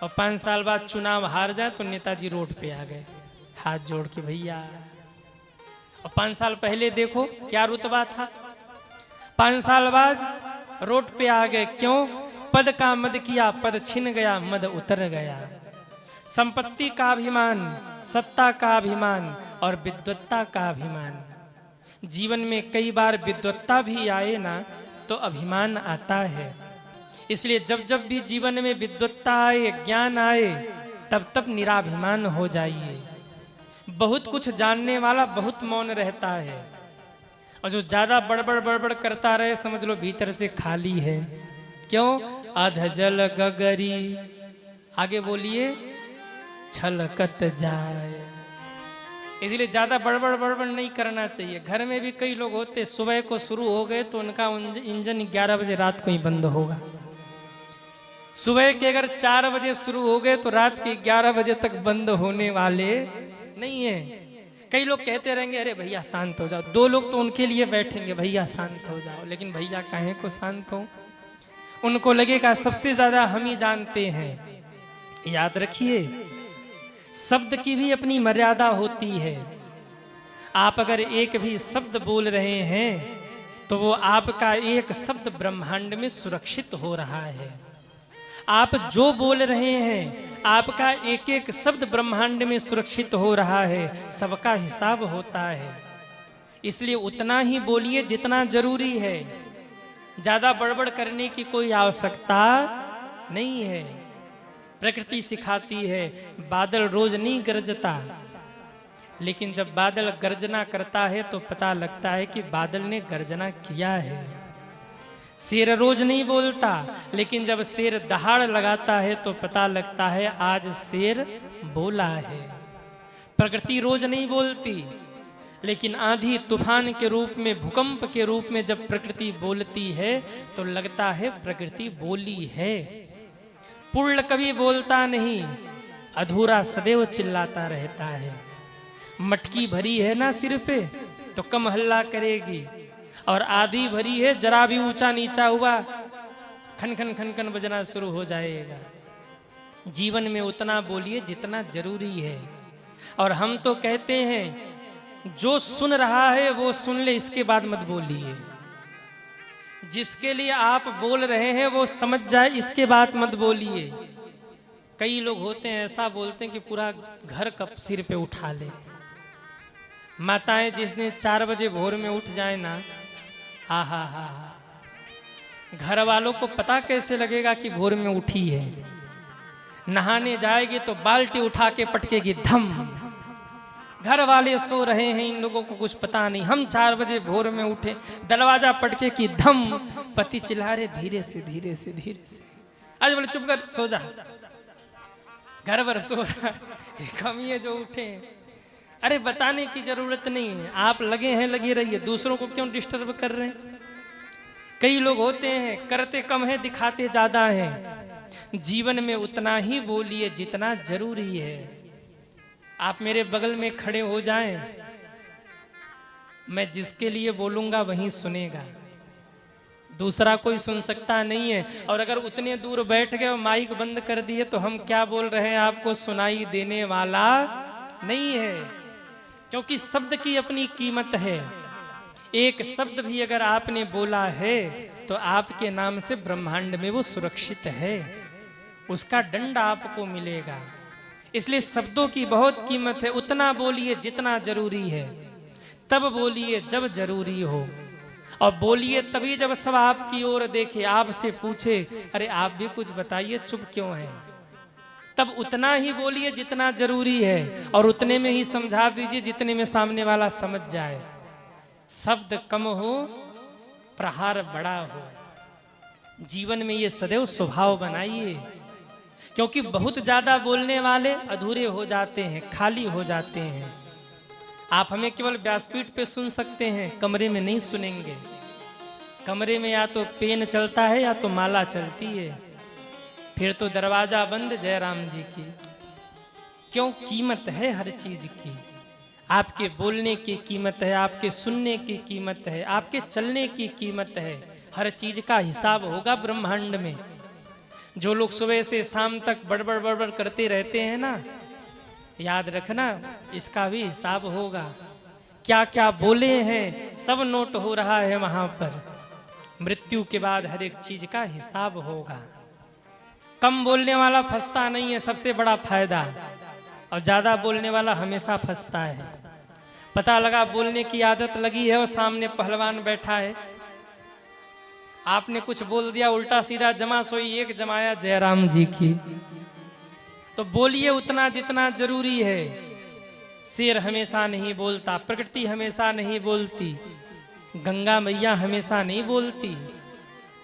और 5 साल बाद चुनाव हार जाए तो नेताजी रोड पे आ गए हाथ जोड़ के, भैया। और 5 साल पहले देखो क्या रुतबा था, 5 साल बाद रोड पे आ गए। क्यों? पद का मद किया, पद छिन गया, मद उतर गया। संपत्ति का अभिमान, सत्ता का अभिमान और विद्वत्ता का अभिमान। जीवन में कई बार विद्वत्ता भी आए ना तो अभिमान आता है। इसलिए जब जब भी जीवन में विद्वत्ता आए, ज्ञान आए, तब तब निराभिमान हो जाइए। बहुत कुछ जानने वाला बहुत मौन रहता है, और जो ज्यादा बड़बड़ बड़बड़ करता रहे समझ लो भीतर से खाली है। क्यों? अध जल गगरी, आगे बोलिए, छलकत जाए। इसलिए ज्यादा बड़बड़ बड़बड़ नहीं करना चाहिए। घर में भी कई लोग होते, सुबह को शुरू हो गए तो उनका इंजन 11 बजे रात को ही बंद होगा। सुबह के अगर 4 बजे शुरू हो गए तो रात के 11 बजे तक बंद होने वाले नहीं है। कई लोग कहते रहेंगे अरे भैया शांत हो जाओ, 2 लोग तो उनके लिए बैठेंगे, भैया शांत हो जाओ। लेकिन भैया काहे को शांत हो? उनको लगेगा सबसे ज्यादा हम ही जानते हैं। याद रखिए, शब्द की भी अपनी मर्यादा होती है। आप अगर एक भी शब्द बोल रहे हैं तो वो आपका एक शब्द ब्रह्मांड में सुरक्षित हो रहा है। आप जो बोल रहे हैं, आपका एक एक शब्द ब्रह्मांड में सुरक्षित हो रहा है। सबका हिसाब होता है, इसलिए उतना ही बोलिए जितना जरूरी है। ज्यादा बड़बड़ करने की कोई आवश्यकता नहीं है। प्रकृति सिखाती है, बादल रोज नहीं गरजता, लेकिन जब बादल गर्जना करता है तो पता लगता है कि बादल ने गर्जना किया है। शेर रोज नहीं बोलता, लेकिन जब शेर दहाड़ लगाता है तो पता लगता है आज शेर बोला है। प्रकृति रोज नहीं बोलती, लेकिन आंधी तूफान के रूप में, भूकंप के रूप में जब प्रकृति बोलती है तो लगता है प्रकृति बोली है। पूर्ण कभी बोलता नहीं, अधूरा सदैव चिल्लाता रहता है। मटकी भरी है ना सिर पे तो कम हल्ला करेगी, और आधी भरी है जरा भी ऊंचा नीचा हुआ खन खन खन खन बजना शुरू हो जाएगा। जीवन में उतना बोलिए जितना जरूरी है। और हम तो कहते हैं जो सुन रहा है वो सुन ले, इसके बाद मत बोलिए। जिसके लिए आप बोल रहे हैं वो समझ जाए, इसके बाद मत बोलिए। कई लोग होते हैं ऐसा बोलते हैं कि पूरा घर कप सिर पे उठा ले। माताएं जिस दिन 4 बजे भोर में उठ जाए ना, हा हा हा हा, घर वालों को पता कैसे लगेगा कि भोर में उठी है। नहाने जाएगी तो बाल्टी उठा के पटकेगी धम। घर वाले सो रहे हैं, इन लोगों को कुछ पता नहीं। हम 4 बजे भोर में उठे, दरवाजा पटके की धम। पति चिल्ला रहे धीरे से धीरे से धीरे से। आज बोले चुप कर, सो जा। घर भर सो रहा, हम ये जो उठे। अरे बताने की जरूरत नहीं है, आप लगे हैं लगे रहिए, दूसरों को क्यों डिस्टर्ब कर रहे हैं। कई लोग होते हैं करते कम है दिखाते ज्यादा है। जीवन में उतना ही बोलिए जितना जरूरी है। आप मेरे बगल में खड़े हो जाएं, मैं जिसके लिए बोलूंगा वही सुनेगा, दूसरा कोई सुन सकता नहीं है। और अगर उतने दूर बैठ गए और माइक बंद कर दिए तो हम क्या बोल रहे हैं आपको सुनाई देने वाला नहीं है, क्योंकि शब्द की अपनी कीमत है। एक शब्द भी अगर आपने बोला है तो आपके नाम से ब्रह्मांड में वो सुरक्षित है, उसका दंड आपको मिलेगा। इसलिए शब्दों की बहुत कीमत है। उतना बोलिए जितना जरूरी है, तब बोलिए जब जरूरी हो, और बोलिए तभी जब सब आपकी ओर देखे, आपसे पूछे अरे आप भी कुछ बताइए चुप क्यों हैं, तब उतना ही बोलिए जितना जरूरी है, और उतने में ही समझा दीजिए जितने में सामने वाला समझ जाए। शब्द कम हो प्रहार बड़ा हो। जीवन में ये सदैव स्वभाव बनाइए, क्योंकि बहुत ज्यादा बोलने वाले अधूरे हो जाते हैं, खाली हो जाते हैं। आप हमें केवल व्यासपीठ पे सुन सकते हैं, कमरे में नहीं सुनेंगे। कमरे में या तो पेन चलता है या तो माला चलती है, फिर तो दरवाजा बंद जयराम जी की। क्यों? कीमत है हर चीज की। आपके बोलने की कीमत है, आपके सुनने की कीमत है, आपके चलने की कीमत है। हर चीज का हिसाब होगा ब्रह्मांड में। जो लोग सुबह से शाम तक बड़बड़ बड़बड़ करते रहते हैं ना, याद रखना इसका भी हिसाब होगा। क्या क्या बोले हैं सब नोट हो रहा है वहां पर। मृत्यु के बाद हर एक चीज का हिसाब होगा। कम बोलने वाला फंसता नहीं है, सबसे बड़ा फायदा, और ज्यादा बोलने वाला हमेशा फंसता है। पता लगा बोलने की आदत लगी है और सामने पहलवान बैठा है, आपने कुछ बोल दिया उल्टा सीधा, जमा सोई एक जमाया जयराम जी की। तो बोलिए उतना जितना जरूरी है। शेर हमेशा नहीं बोलता, प्रकृति हमेशा नहीं बोलती, गंगा मैया हमेशा नहीं बोलती,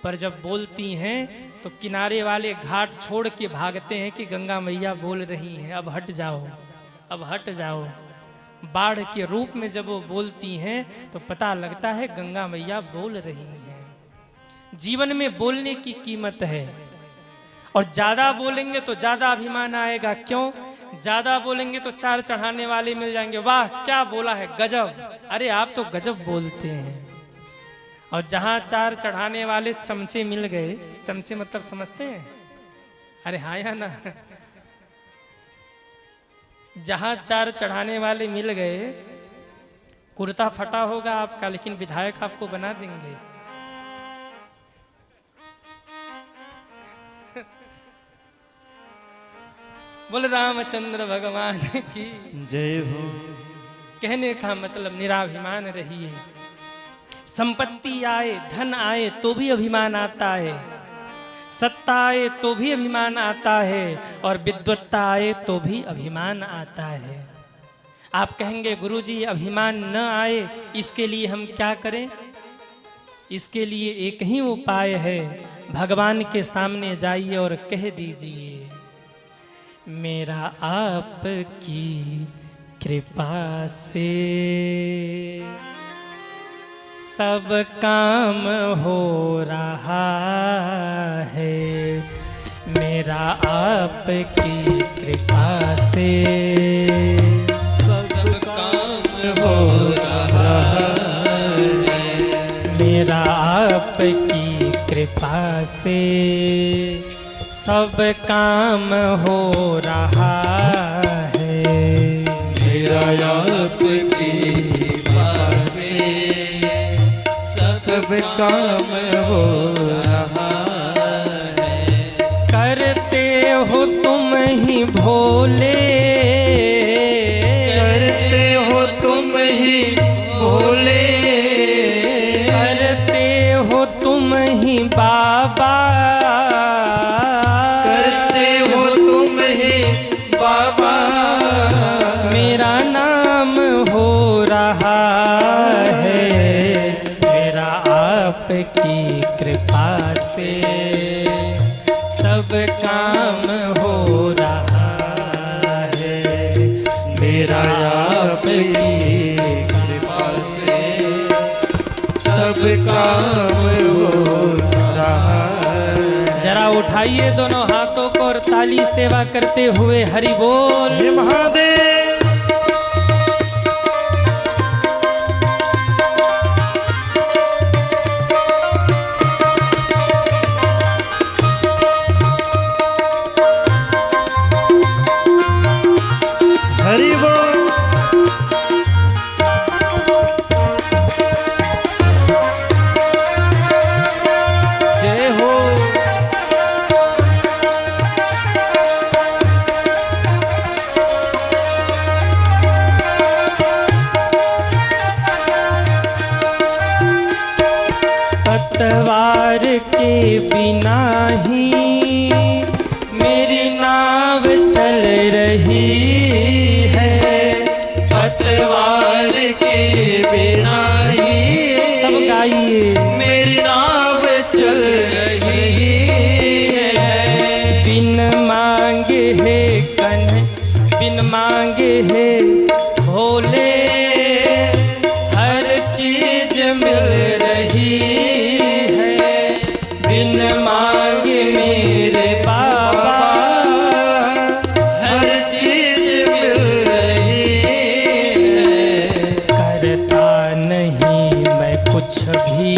पर जब बोलती हैं तो किनारे वाले घाट छोड़ के भागते हैं कि गंगा मैया बोल रही हैं, अब हट जाओ, अब हट जाओ। बाढ़ के रूप में जब वो बोलती हैं तो पता लगता है गंगा मैया बोल रही हैं। जीवन में बोलने की कीमत है, और ज्यादा बोलेंगे तो ज्यादा अभिमान आएगा। क्यों? ज्यादा बोलेंगे तो चार चढ़ाने वाले मिल जाएंगे, वाह क्या बोला है, गजब। अरे आप तो गजब बोलते हैं। और जहां चार चढ़ाने वाले चमचे मिल गए, चमचे मतलब समझते हैं? अरे हाँ या ना? जहां चार चढ़ाने वाले मिल गए, कुर्ता फटा होगा आपका लेकिन विधायक आपको बना देंगे। बोल रामचंद्र भगवान की जय हो। कहने का मतलब निराभिमान रहिए। संपत्ति आए, धन आए तो भी अभिमान आता है, सत्ता आए तो भी अभिमान आता है, और विद्वत्ता आए तो भी अभिमान आता है। आप कहेंगे गुरुजी अभिमान न आए, इसके लिए हम क्या करें? इसके लिए एक ही उपाय है, भगवान के सामने जाइए और कह दीजिए मेरा आपकी कृपा से सब काम हो रहा है, मेरा आपकी कृपा से सब काम हो रहा है, मेरा आपकी कृपा से सब काम हो रहा है, मेरा आपकी कृपा से सब काम हो रहा है। करते हो तुम ही भोले, करते हो तुम ही भोले, करते हो तुम ही बाबा, करते हो तुम ही बाबा, मेरा नाम हो रहा है, मेरा आपकी कृपा से सब काम हो रहा है, मेरा आपकी कृपा से सब काम हो रहा है। जरा उठाइए दोनों हाथों को और ताली सेवा करते हुए हरि बोल। हे महादेव। हरि बोल। जय हो। पतवार के बिना ही मेरी नाव चल रही है। पतवार के बिना ही सब गाइए। मेरी नाव चल रही है। बिन मांगे है बिन मांगे है भोले हर चीज मिल रही है। बिन मांगे मेरे बाबा हर चीज मिल रही है। करता नहीं मैं कुछ भी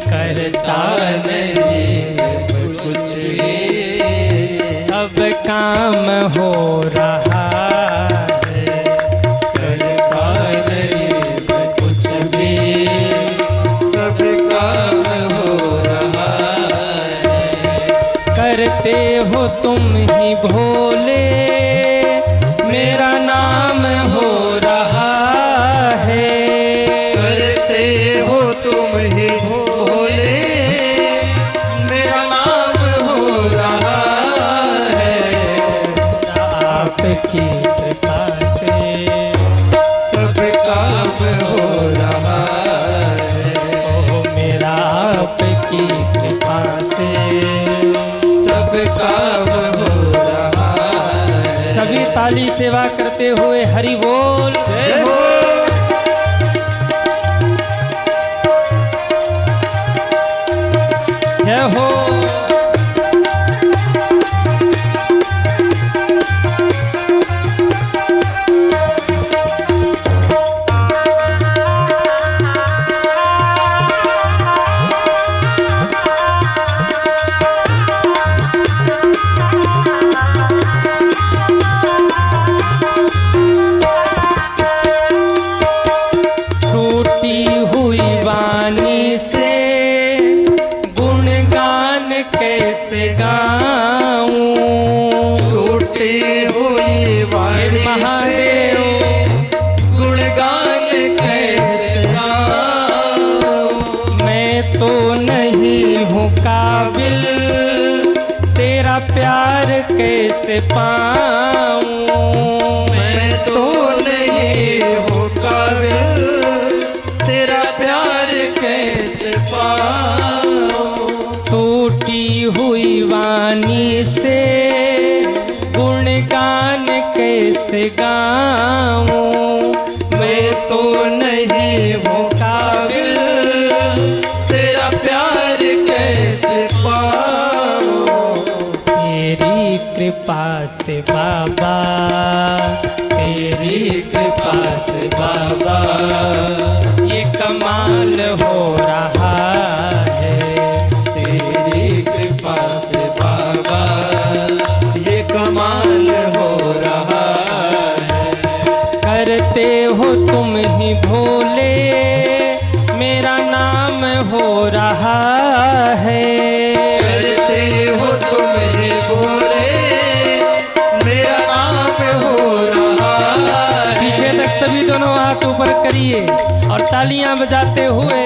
करता नहीं कुछ भी सब काम हो रहा है। करता नहीं मैं कुछ भी सब काम हो रहा है। करते हो तुम ही भोले मेरा नाम हो रहा है। करते हो तुम ही भोले मेरा नाम हो रहा है। आपकी कृपा से सब काम हो रहा है। ओ मेरा आपकी कृपा से सब काम हो रहा है। सभी ताली सेवा करते हुए हरि बोल। जय हो। जय हो। टूटी हुई वाणी से गुणगान कैसे गाऊं। टूटी हुई वाणी महादेव से गुणगान कैसे गाऊं। मैं तो नहीं हूँ काबिल तेरा प्यार कैसे पाऊं। मैं तो नहीं हूँ काबिल तेरा प्यार कैसे पाऊं। टूटी हुई वाणी से गुणगान कैसे गाऊं। मैं तो नहीं हूँ काबिल तेरा प्यार कैसे पाऊं। तेरी कृपा से बाबा तेरी कृपा से बाबा ये कमाल हो रहा है। तेरी कृपा से बाबा ये कमाल हो रहा है। करते हो तुम ही भोले मेरा नाम हो रहा है। करते हो तुम ही भोले मेरा नाम हो रहा है। पीछे तक सभी दोनों हाथ ऊपर करिए और तालियां बजाते हुए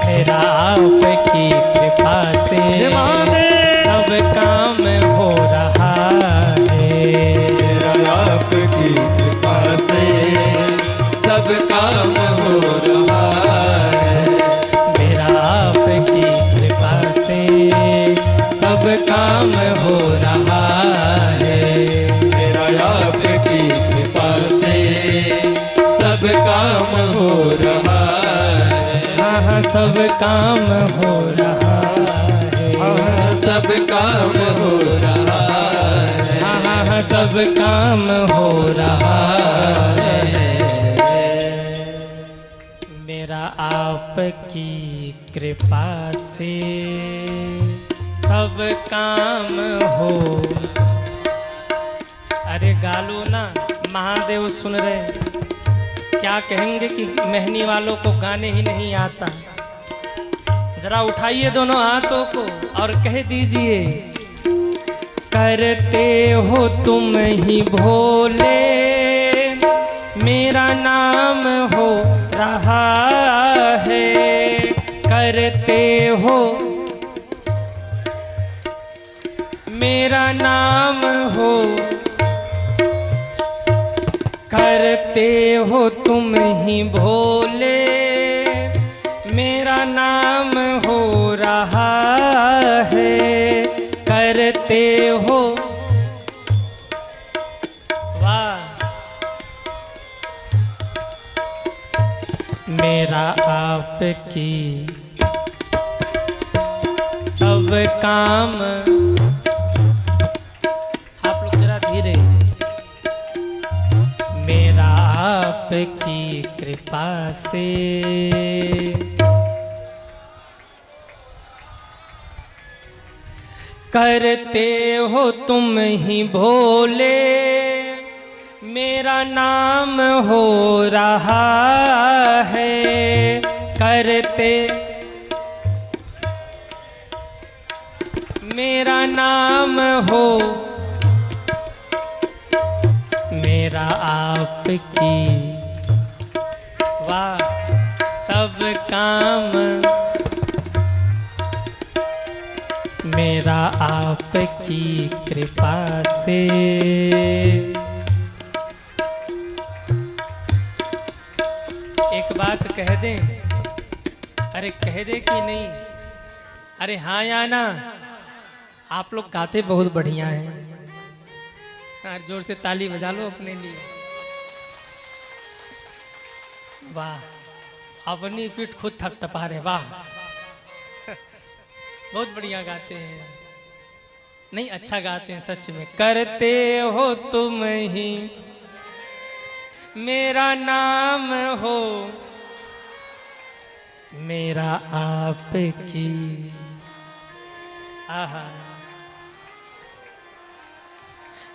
मेरा आपकी कृपा से सब काम हो रहा है। मेरा आपकी कृपा से सब काम हो रहा है। मेरा आपकी कृपा से सब काम हो रहा है। मेरा आपकी कृपा काम हो रहा है। हाँ, सब काम हो रहा है। हाँ हाँ हाँ, सब काम हो रहा है। मेरा आपकी कृपा से सब काम हो। अरे गालो ना, महादेव सुन रहे, क्या कहेंगे कि मेहनी वालों को गाने ही नहीं आता। जरा उठाइए दोनों हाथों को और कह दीजिए, करते हो तुम ही भोले, मेरा नाम हो रहा है। करते हो मेरा नाम हो, करते हो तुम ही भोले, मेरा नाम हो रहा है। करते हो, वाह, मेरा आपकी सब काम। आप लोग जरा धीरे। मेरा आपकी कृपा से करते हो तुम ही भोले, मेरा नाम हो रहा है। करते मेरा नाम हो, मेरा आपकी, वाह, सब काम मेरा आपकी कृपा से। एक बात कह दें, अरे कह दे कि नहीं, अरे हाँ या ना। आप लोग गाते बहुत बढ़िया हैं, हाँ, जोर से ताली बजा लो अपने लिए। वाह, अपनी पीठ खुद थपथपा रहे, वाह बहुत बढ़िया गाते हैं। नहीं, अच्छा गाते हैं सच में। करते हो तुम ही, मेरा नाम हो, मेरा आपकी, आहा।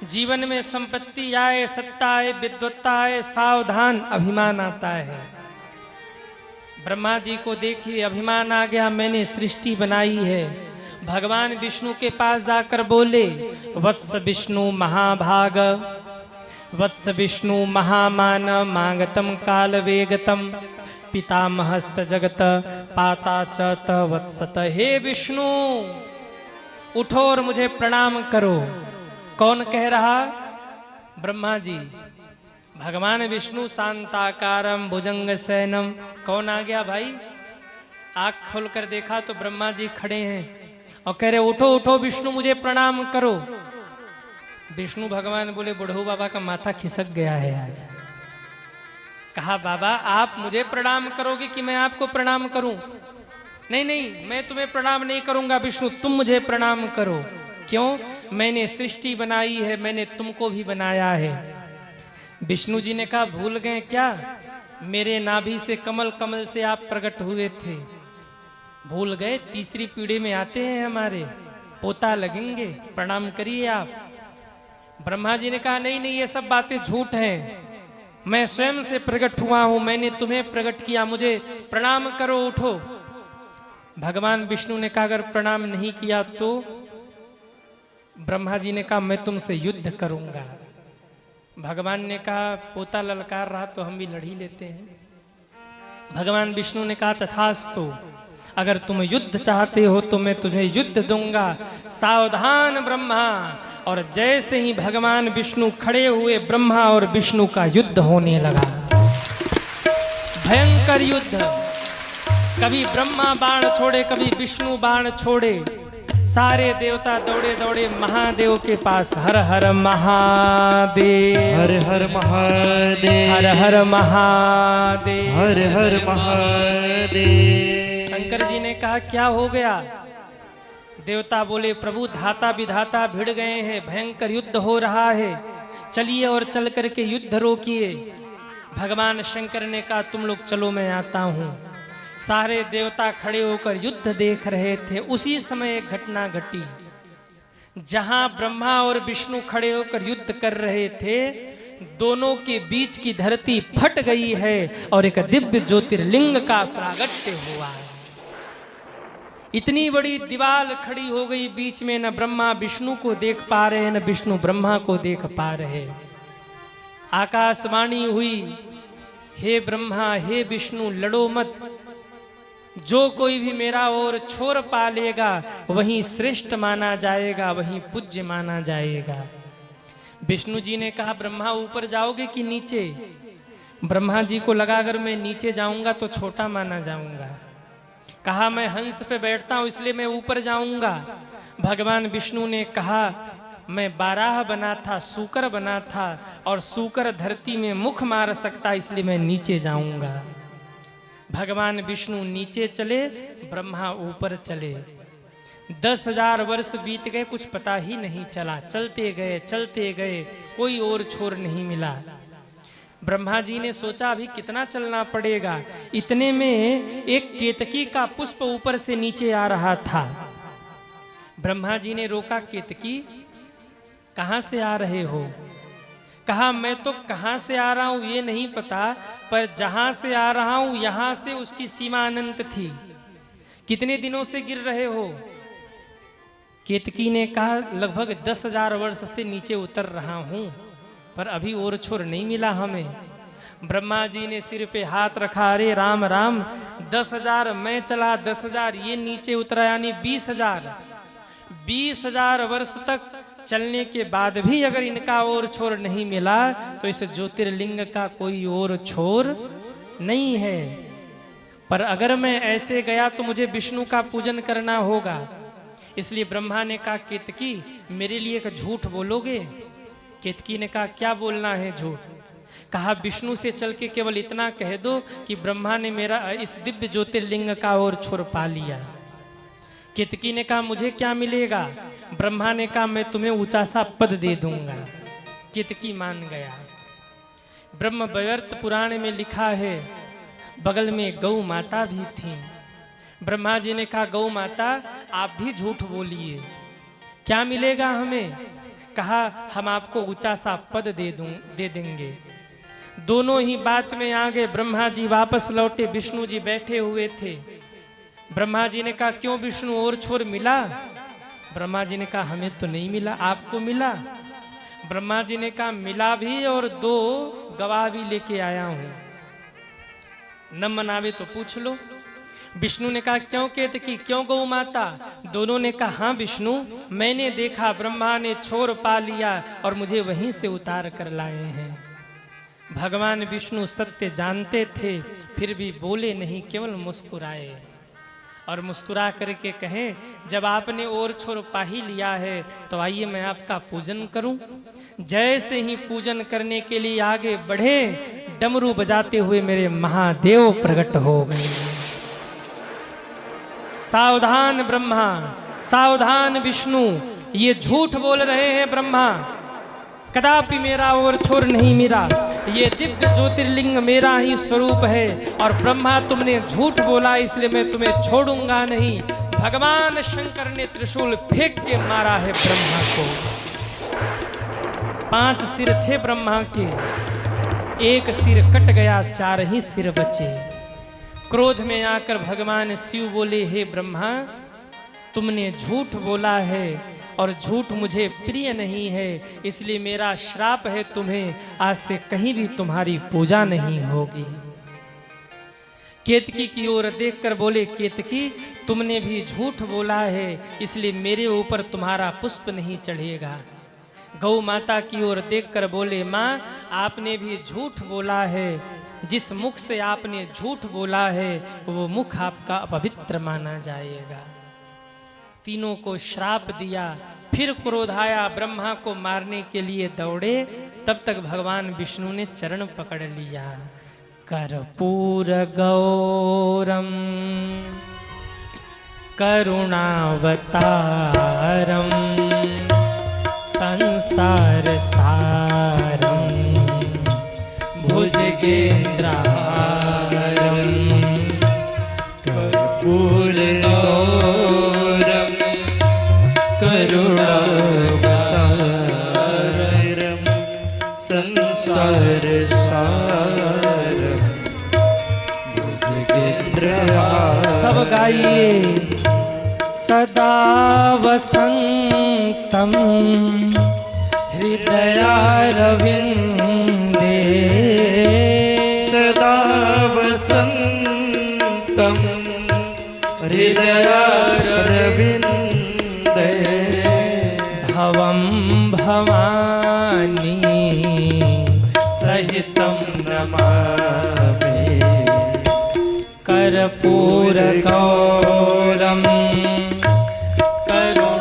जीवन में संपत्ति आए, सत्ता आए, विद्वत्ता आए, सावधान, अभिमान आता है। ब्रह्मा जी को देखिए, अभिमान आ गया, मैंने सृष्टि बनाई है। भगवान विष्णु के पास जाकर बोले, वत्स विष्णु महाभाग, वत्स विष्णु महामान, मांगतम काल वेगतम, पितामहस्त जगत पाता च त वत्सत। हे विष्णु, उठो और मुझे प्रणाम करो। कौन कह रहा? ब्रह्मा जी। भगवान विष्णु शांताकारम भुजंग सैनम। कौन आ गया भाई? आँख खोलकर देखा तो ब्रह्मा जी खड़े हैं और कह रहे, उठो उठो विष्णु, मुझे प्रणाम करो। विष्णु भगवान बोले, बुढ़ऊ बाबा का माथा खिसक गया है आज। कहा, बाबा आप मुझे प्रणाम करोगे कि मैं आपको प्रणाम करूं? नहीं नहीं, मैं तुम्हें प्रणाम नहीं करूंगा विष्णु, तुम मुझे प्रणाम करो। क्यों? मैंने सृष्टि बनाई है, मैंने तुमको भी बनाया है। विष्णु जी ने कहा, भूल गए क्या? मेरे नाभि से कमल, कमल से आप प्रकट हुए थे। भूल गए? तीसरी पीढ़ी में आते हैं हमारे, पोता लगेंगे, प्रणाम करिए आप। ब्रह्मा जी ने कहा, नहीं नहीं, ये सब बातें झूठ हैं, मैं स्वयं से प्रकट हुआ हूं, मैंने तुम्हें प्रकट किया, मुझे प्रणाम करो, उठो। भगवान विष्णु ने कहा, अगर प्रणाम नहीं किया तो? ब्रह्मा जी ने कहा, मैं तुमसे युद्ध करूंगा। भगवान ने कहा, पोता ललकार रहा तो हम भी लड़ ही लेते हैं। भगवान विष्णु ने कहा, तथास्तु, अगर तुम युद्ध चाहते हो तो मैं तुम्हें युद्ध दूंगा। सावधान ब्रह्मा। और जैसे ही भगवान विष्णु खड़े हुए, ब्रह्मा और विष्णु का युद्ध होने लगा। भयंकर युद्ध। कभी ब्रह्मा बाण छोड़े, कभी विष्णु बाण छोड़े। सारे देवता दौड़े दौड़े महादेव के पास। हर हर महादेव, हर हर महादेव, हर हर महादेव, हर हर महादेव। शंकर जी ने ने कहा क्या हो गया? देवता बोले प्रभु धाता विधाता भिड़ गए हैं, भयंकर युद्ध हो रहा है, चलिए और चल करके युद्ध रोकिए। भगवान शंकर ने कहा तुम लोग चलो मैं आता हूँ। सारे देवता खड़े होकर युद्ध देख रहे थे। उसी समय एक घटना घटी। जहां ब्रह्मा और विष्णु खड़े होकर युद्ध कर रहे थे, दोनों के बीच की धरती फट गई है और एक दिव्य ज्योतिर्लिंग का प्रागट्य हुआ है। इतनी बड़ी दीवार खड़ी हो गई बीच में, न ब्रह्मा विष्णु को देख पा रहे न विष्णु ब्रह्मा को देख पा रहे। आकाशवाणी हुई, हे ब्रह्मा हे विष्णु लड़ो मत, जो कोई भी मेरा और छोर पा लेगा वहीं श्रेष्ठ माना जाएगा, वहीं पूज्य माना जाएगा। विष्णु जी ने कहा ब्रह्मा ऊपर जाओगे कि नीचे? ब्रह्मा जी को लगा अगर मैं नीचे जाऊंगा तो छोटा माना जाऊंगा। कहा मैं हंस पे बैठता हूं इसलिए मैं ऊपर जाऊंगा। भगवान विष्णु ने कहा मैं बाराह बना था, सूकर बना था, और सूकर धरती में मुख मार सकता, इसलिए मैं नीचे जाऊंगा। भगवान विष्णु नीचे चले, ब्रह्मा ऊपर चले। 10,000 वर्ष बीत गए, कुछ पता ही नहीं चला। चलते गए, कोई और छोर नहीं मिला। ब्रह्मा जी ने सोचा अभी कितना चलना पड़ेगा। इतने में एक केतकी का पुष्प ऊपर से नीचे आ रहा था। ब्रह्मा जी ने रोका, केतकी कहां से आ रहे हो? कहा मैं तो कहां से आ रहा हूं ये नहीं पता, पर जहां से आ रहा हूं यहां से उसकी सीमा अनंत थी। कितने दिनों से गिर रहे हो? केतकी ने कहा लगभग 10,000 वर्ष से नीचे उतर रहा हूं, पर अभी और छोर नहीं मिला हमें। ब्रह्मा जी ने सिर पे हाथ रखा, अरे राम राम, 10,000 मैं चला, 10,000 ये नीचे उतरा, यानी 20,000। 20,000 वर्ष तक चलने के बाद भी अगर इनका और छोर नहीं मिला तो इस ज्योतिर्लिंग का कोई और छोर नहीं है। पर अगर मैं ऐसे गया तो मुझे विष्णु का पूजन करना होगा। इसलिए ब्रह्मा ने कहा केतकी मेरे लिए एक झूठ बोलोगे? केतकी ने कहा क्या बोलना है झूठ? कहा विष्णु से चल के केवल इतना कह दो कि ब्रह्मा ने मेरा इस दिव्य ज्योतिर्लिंग का और छोर पा लिया। केतकी ने कहा मुझे क्या मिलेगा? ब्रह्मा ने कहा मैं तुम्हें ऊंचा सा पद दे दूंगा। केतकी मान गया। ब्रह्म वैवर्त पुराण में लिखा है बगल में गौ माता भी थी। ब्रह्मा जी ने कहा गौ माता आप भी झूठ बोलिए, क्या मिलेगा हमें? कहा हम आपको ऊंचा सा पद दे देंगे। दोनों ही बात में आ गए। ब्रह्मा जी वापस लौटे, विष्णु जी बैठे हुए थे। ब्रह्मा जी ने कहा क्यों विष्णु और छोर मिला? ब्रह्मा जी ने कहा हमें तो नहीं मिला, आपको मिला? ब्रह्मा जी ने कहा मिला भी और 2 गवाह भी लेके आया हूं, न मनावे तो पूछ लो। विष्णु ने कहा क्यों केतकी, क्यों गौ माता? दोनों ने कहा हाँ विष्णु, मैंने देखा ब्रह्मा ने छोर पा लिया और मुझे वहीं से उतार कर लाए हैं। भगवान विष्णु सत्य जानते थे, फिर भी बोले नहीं, केवल मुस्कुराए और मुस्कुरा करके कहें जब आपने और छोर पा ही लिया है तो आइए मैं आपका पूजन करूं। जैसे ही पूजन करने के लिए आगे बढ़े, डमरू बजाते हुए मेरे महादेव प्रकट हो गए। सावधान ब्रह्मा, सावधान विष्णु, ये झूठ बोल रहे हैं ब्रह्मा, कदापि मेरा और छोर नहीं मिला, ये दिव्य ज्योतिर्लिंग मेरा ही स्वरूप है। और ब्रह्मा तुमने झूठ बोला इसलिए मैं तुम्हें छोड़ूंगा नहीं। भगवान शंकर ने त्रिशूल फेंक के मारा है ब्रह्मा को। 5 सिर थे ब्रह्मा के, एक सिर कट गया, 4 ही सिर बचे। क्रोध में आकर भगवान शिव बोले हे ब्रह्मा तुमने झूठ बोला है और झूठ मुझे प्रिय नहीं है, इसलिए मेरा श्राप है तुम्हें आज से कहीं भी तुम्हारी पूजा नहीं होगी। केतकी की ओर देखकर बोले केतकी तुमने भी झूठ बोला है इसलिए मेरे ऊपर तुम्हारा पुष्प नहीं चढ़ेगा। गौ माता की ओर देखकर बोले माँ आपने भी झूठ बोला है, जिस मुख से आपने झूठ बोला है वो मुख आपका अपवित्र माना जाएगा। तीनों को श्राप दिया। फिर क्रोध आया, ब्रह्मा को मारने के लिए दौड़े, तब तक भगवान विष्णु ने चरण पकड़ लिया। कर्पूर गौरम करुणावतारम संसार सारम भुजगेन्द्रहारम कर्पूरगौरम करुणावतारम संसार सारम भुजगेन्द्रहारम। सब गाइए। सदा वसंतम हृदयारविंदे सदा वसंतम हृदयारविंदे भवं भवानी सहितं नमामि कर्पूरगौरम करुणावतारम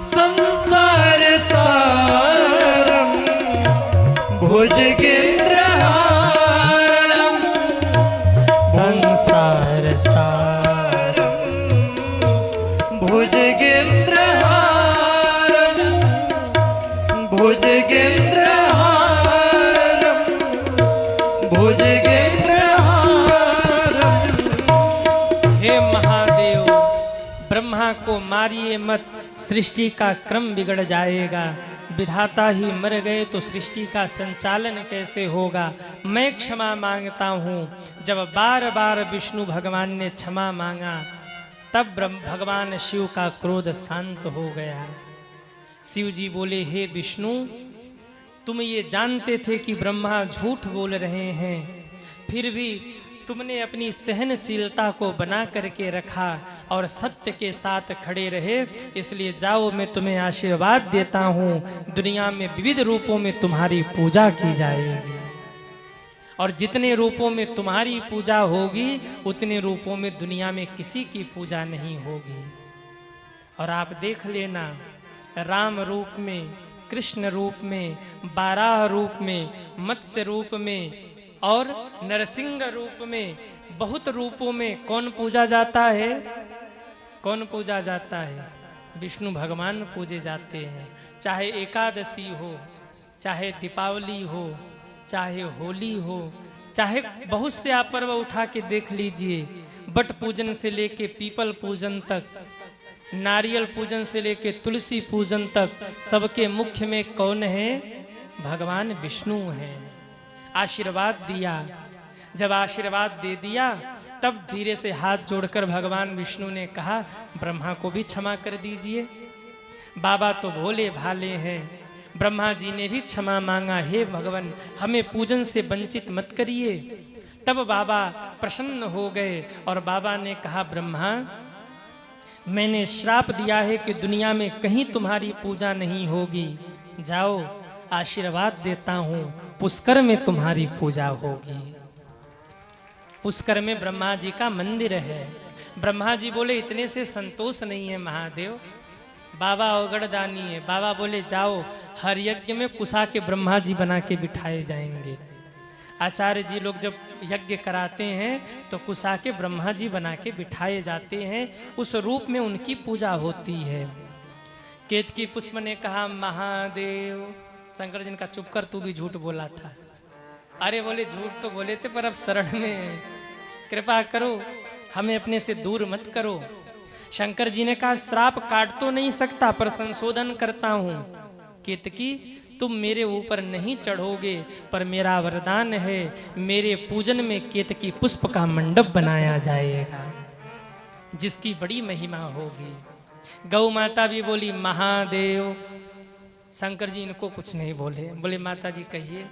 संसार सारम भुजगेन्द्रहारम संसार सारम भुजगेन्द्रहारम भुजगेन्द्रहारम भुजगेन्द्रहारम। हे महादेव, ब्रह्मा को मारिए मत, सृष्टि का क्रम बिगड़ जाएगा। विधाता ही मर गए तो सृष्टि का संचालन कैसे होगा। मैं क्षमा मांगता हूँ। जब बार बार विष्णु भगवान ने क्षमा मांगा तब भगवान शिव का क्रोध शांत हो गया। शिव जी बोले, हे विष्णु, तुम ये जानते थे कि ब्रह्मा झूठ बोल रहे हैं, फिर भी तुमने अपनी सहनशीलता को बना करके रखा और सत्य के साथ खड़े रहे। इसलिए जाओ, मैं तुम्हें आशीर्वाद देता हूँ। दुनिया में विविध रूपों में तुम्हारी पूजा की जाएगी और जितने रूपों में तुम्हारी पूजा होगी उतने रूपों में दुनिया में किसी की पूजा नहीं होगी। और आप देख लेना, राम रूप में, कृष्ण रूप में, बाराह रूप में, मत्स्य रूप में और नरसिंह रूप में, बहुत रूपों में कौन पूजा जाता है? कौन पूजा जाता है? विष्णु भगवान पूजे जाते हैं। चाहे एकादशी हो, चाहे दीपावली हो, चाहे होली हो, चाहे बहुत से आप पर्व उठा के देख लीजिए। बट पूजन से लेके पीपल पूजन तक, नारियल पूजन से लेके तुलसी पूजन तक, सबके मुख्य में कौन है? भगवान विष्णु हैं। आशीर्वाद दिया, जब आशीर्वाद दे दिया तब धीरे से हाथ जोड़कर भगवान विष्णु ने कहा, ब्रह्मा को भी क्षमा कर दीजिए। बाबा तो भोले भाले हैं। ब्रह्मा जी ने भी क्षमा मांगा, हे भगवान, हमें पूजन से वंचित मत करिए। तब बाबा प्रसन्न हो गए और बाबा ने कहा, ब्रह्मा, मैंने श्राप दिया है कि दुनिया में कहीं तुम्हारी पूजा नहीं होगी। जाओ, आशीर्वाद देता हूँ, पुष्कर में तुम्हारी पूजा होगी। पुष्कर में ब्रह्मा जी का मंदिर है। ब्रह्मा जी बोले, इतने से संतोष नहीं है महादेव, बाबा अवगढ़दानी है। बाबा बोले, जाओ, हर यज्ञ में कुशा के ब्रह्मा जी बना के बिठाए जाएंगे। आचार्य जी लोग जब यज्ञ कराते हैं तो कुशा के ब्रह्मा जी बना के बिठाए जाते हैं। उस रूप में उनकी पूजा होती है। केतकी पुष्प ने कहा, महादेव, शंकर जी ने कहा, चुप कर, तू भी झूठ बोला था। अरे बोले, झूठ तो बोले थे, पर अब शरण में कृपा करो, हमें अपने से दूर मत करो। शंकर जी ने कहा, श्राप काट तो नहीं सकता, पर संशोधन करता हूं। केतकी, तुम मेरे ऊपर नहीं चढ़ोगे, पर मेरा वरदान है, मेरे पूजन में केतकी पुष्प का मंडप बनाया जाएगा, जिसकी बड़ी महिमा होगी। गौ माता भी बोली, महादेव। शंकर जी इनको कुछ नहीं बोले। बोले, माता जी कहिए।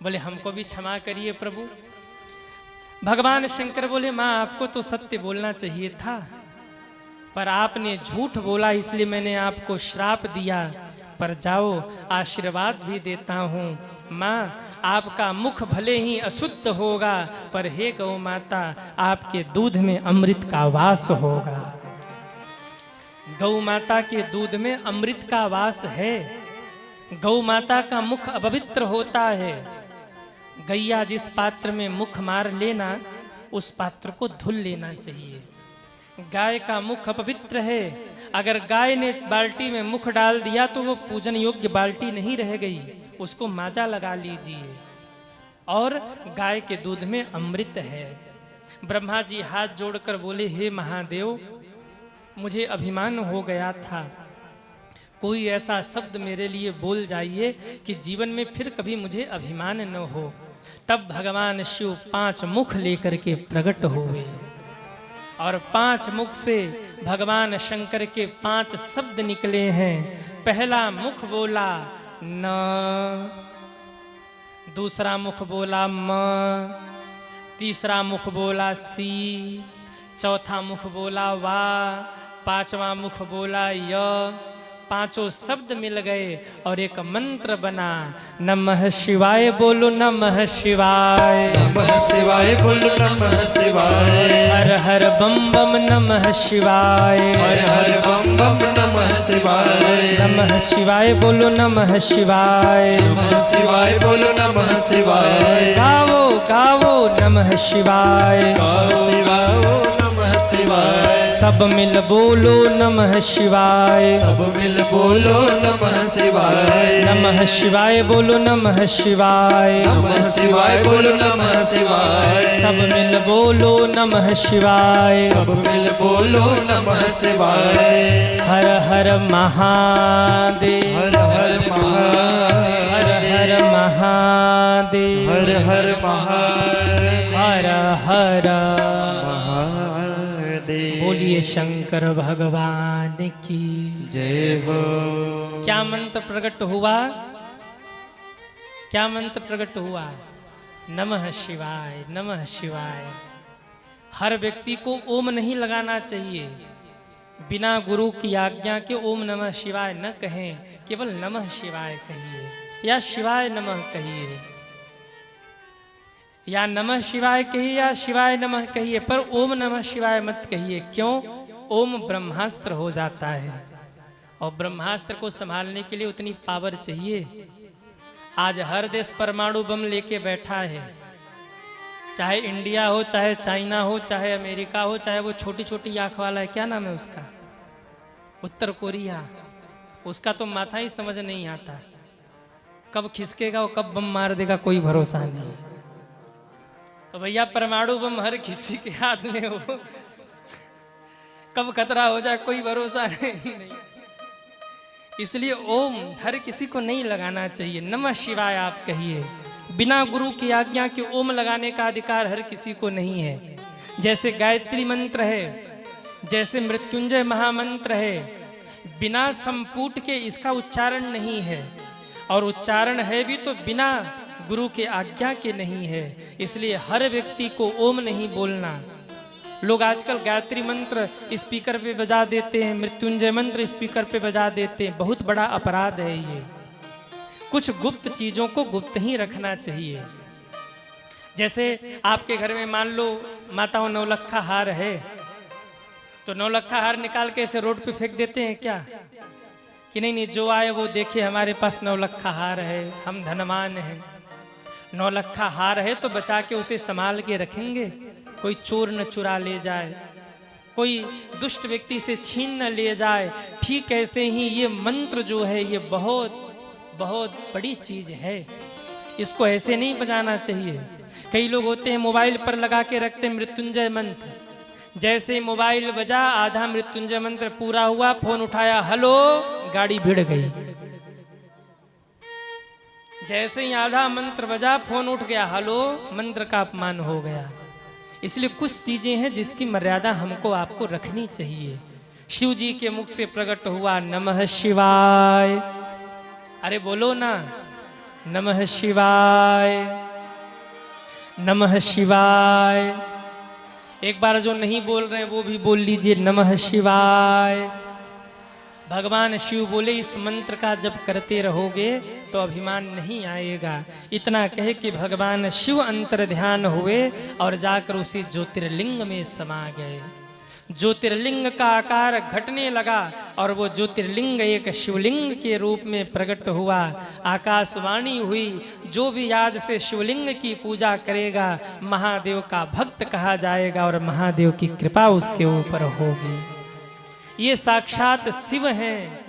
बोले, हमको भी क्षमा करिए प्रभु। भगवान शंकर बोले, माँ, आपको तो सत्य बोलना चाहिए था, पर आपने झूठ बोला, इसलिए मैंने आपको श्राप दिया। पर जाओ, आशीर्वाद भी देता हूँ। माँ, आपका मुख भले ही अशुद्ध होगा, पर हे गौ माता, आपके दूध में अमृत का वास होगा। गौ माता के दूध में अमृत का वास है। गौ माता का मुख अपवित्र होता है। गैया जिस पात्र में मुख मार लेना, उस पात्र को धुल लेना चाहिए। गाय का मुख अपवित्र है, अगर गाय ने बाल्टी में मुख डाल दिया तो वो पूजन योग्य बाल्टी नहीं रह गई, उसको माजा लगा लीजिए। और गाय के दूध में अमृत है। ब्रह्मा जी हाथ जोड़कर बोले, हे महादेव, मुझे अभिमान हो गया था, कोई ऐसा शब्द मेरे लिए बोल जाइए कि जीवन में फिर कभी मुझे अभिमान न हो। तब भगवान शिव 5 मुख लेकर के प्रकट हुए और 5 मुख से भगवान शंकर के 5 शब्द निकले हैं। पहला मुख बोला न, दूसरा मुख बोला म, तीसरा मुख बोला सी, चौथा मुख बोला वा, 5वां मुख बोला य। 5 शब्द मिल गए और एक मंत्र बना, नमः शिवाय बोलो नमः शिवाय, नमः शिवाय बोलो नमः शिवाय, हर हर बम बम नमः शिवाय, हर हर बम बम नमः शिवाय, नमः शिवाय बोलो नमः शिवाय, नमः शिवाय बोलो नमः शिवाय, गावो गावो नमः शिवाय, गाओ गाओ नमः शिवाय, सब मिल बोलो नमः शिवाय, सब मिल बोलो नमः शिवाय, नमः शिवाय बोलो नमः शिवाय, नमः शिवाय बोलो नमः शिवाय, सब मिल बोलो नमः शिवाय, सब मिल बोलो नमः शिवाय, हर हर महादेव, हर हर महादेव, हर हर महादेव, हर हर महादेव, हर हर। महादेव। बोलिए शंकर भगवान की जय हो। क्या मंत्र प्रकट हुआ? क्या मंत्र प्रकट हुआ? नमः शिवाय, नमः शिवाय। हर व्यक्ति को ओम नहीं लगाना चाहिए, बिना गुरु की आज्ञा के ओम नमः शिवाय न कहें, केवल नमः शिवाय कहिए या शिवाय नमः कहिए, या नमः शिवाय कहिए या शिवाय नमः कहिए, पर ओम नमः शिवाय मत कहिए। क्यों? ओम ब्रह्मास्त्र हो जाता है और ब्रह्मास्त्र को संभालने के लिए उतनी पावर चाहिए। आज हर देश परमाणु बम लेके बैठा है, चाहे इंडिया हो, चाहे चाइना हो, चाहे अमेरिका हो, चाहे वो छोटी छोटी आंख वाला है, क्या नाम है उसका, उत्तर कोरिया, उसका तो माथा ही समझ नहीं आता, कब खिसकेगा और कब बम मार देगा कोई भरोसा नहीं। तो भैया परमाणु बम हर किसी के हाथ में हो, कब खतरा हो जाए कोई भरोसा नहीं। इसलिए ओम हर किसी को नहीं लगाना चाहिए, नमः शिवाय आप कहिए। बिना गुरु की आज्ञा के ओम लगाने का अधिकार हर किसी को नहीं है। जैसे गायत्री मंत्र है, जैसे मृत्युंजय महामंत्र है, बिना संपुट के इसका उच्चारण नहीं है, और उच्चारण है भी तो बिना गुरु के आज्ञा के नहीं है। इसलिए हर व्यक्ति को ओम नहीं बोलना। लोग आजकल गायत्री मंत्र स्पीकर पे बजा देते हैं, मृत्युंजय मंत्र स्पीकर पे बजा देते हैं, बहुत बड़ा अपराध है ये। कुछ गुप्त चीजों को गुप्त ही रखना चाहिए। जैसे आपके घर में मान लो माताओं नौलखा हार है, तो नौलखा हार निकाल के ऐसे रोड पे फेंक देते हैं क्या? कि नहीं नहीं, जो आए वो देखे हमारे पास नौलखा हार है, हम धनवान हैं। नौलखा हार है तो बचा के उसे संभाल के रखेंगे, कोई चोर न चुरा ले जाए, कोई दुष्ट व्यक्ति से छीन न ले जाए। ठीक ऐसे ही ये मंत्र जो है ये बहुत बहुत बड़ी चीज है, इसको ऐसे नहीं बजाना चाहिए। कई लोग होते हैं मोबाइल पर लगा के रखते हैं मृत्युंजय मंत्र, जैसे मोबाइल बजा आधा मृत्युंजय मंत्र पूरा हुआ, फोन उठाया, हेलो, गाड़ी भिड़ गई। जैसे ही आधा मंत्र बजा फोन उठ गया, हेलो, मंत्र का अपमान हो गया। इसलिए कुछ चीजें हैं जिसकी मर्यादा हमको आपको रखनी चाहिए। शिव जी के मुख से प्रकट हुआ नमः शिवाय, अरे बोलो ना, नमः शिवाय, नमः शिवाय। एक बार जो नहीं बोल रहे हैं वो भी बोल लीजिए, नमः शिवाय। भगवान शिव बोले इस मंत्र का जब करते रहोगे तो अभिमान नहीं आएगा। इतना कहे कि भगवान शिव अंतर ध्यान हुए और जाकर उसी ज्योतिर्लिंग में समा गए। ज्योतिर्लिंग का आकार घटने लगा और वो ज्योतिर्लिंग एक शिवलिंग के रूप में प्रकट हुआ। आकाशवाणी हुई, जो भी आज से शिवलिंग की पूजा करेगा महादेव का भक्त कहा जाएगा और महादेव की कृपा उसके ऊपर होगी। ये साक्षात शिव हैं।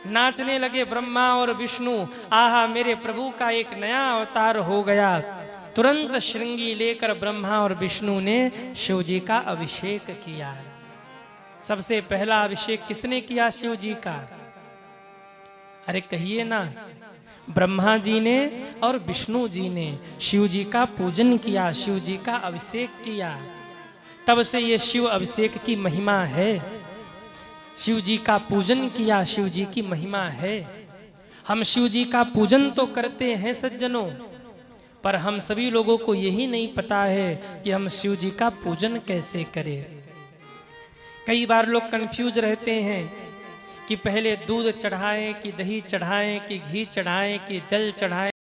नाचने लगे ब्रह्मा और विष्णु, आहा मेरे प्रभु का एक नया अवतार हो गया। तुरंत श्रृंगी लेकर ब्रह्मा और विष्णु ने शिव जी का अभिषेक किया। सबसे पहला अभिषेक किसने किया? शिव जी का। अरे कहिए ना, ब्रह्मा जी ने और विष्णु जी ने शिव जी का पूजन किया, शिव जी का अभिषेक किया। तब से ये शिव अभिषेक की महिमा है। शिव जी का पूजन किया, शिव जी की महिमा है। हम शिव जी का पूजन तो करते हैं सज्जनों, पर हम सभी लोगों को यही नहीं पता है कि हम शिव जी का पूजन कैसे करें। कई बार लोग कंफ्यूज रहते हैं कि पहले दूध चढ़ाएं कि दही चढ़ाएं कि घी चढ़ाएं कि जल चढ़ाएं।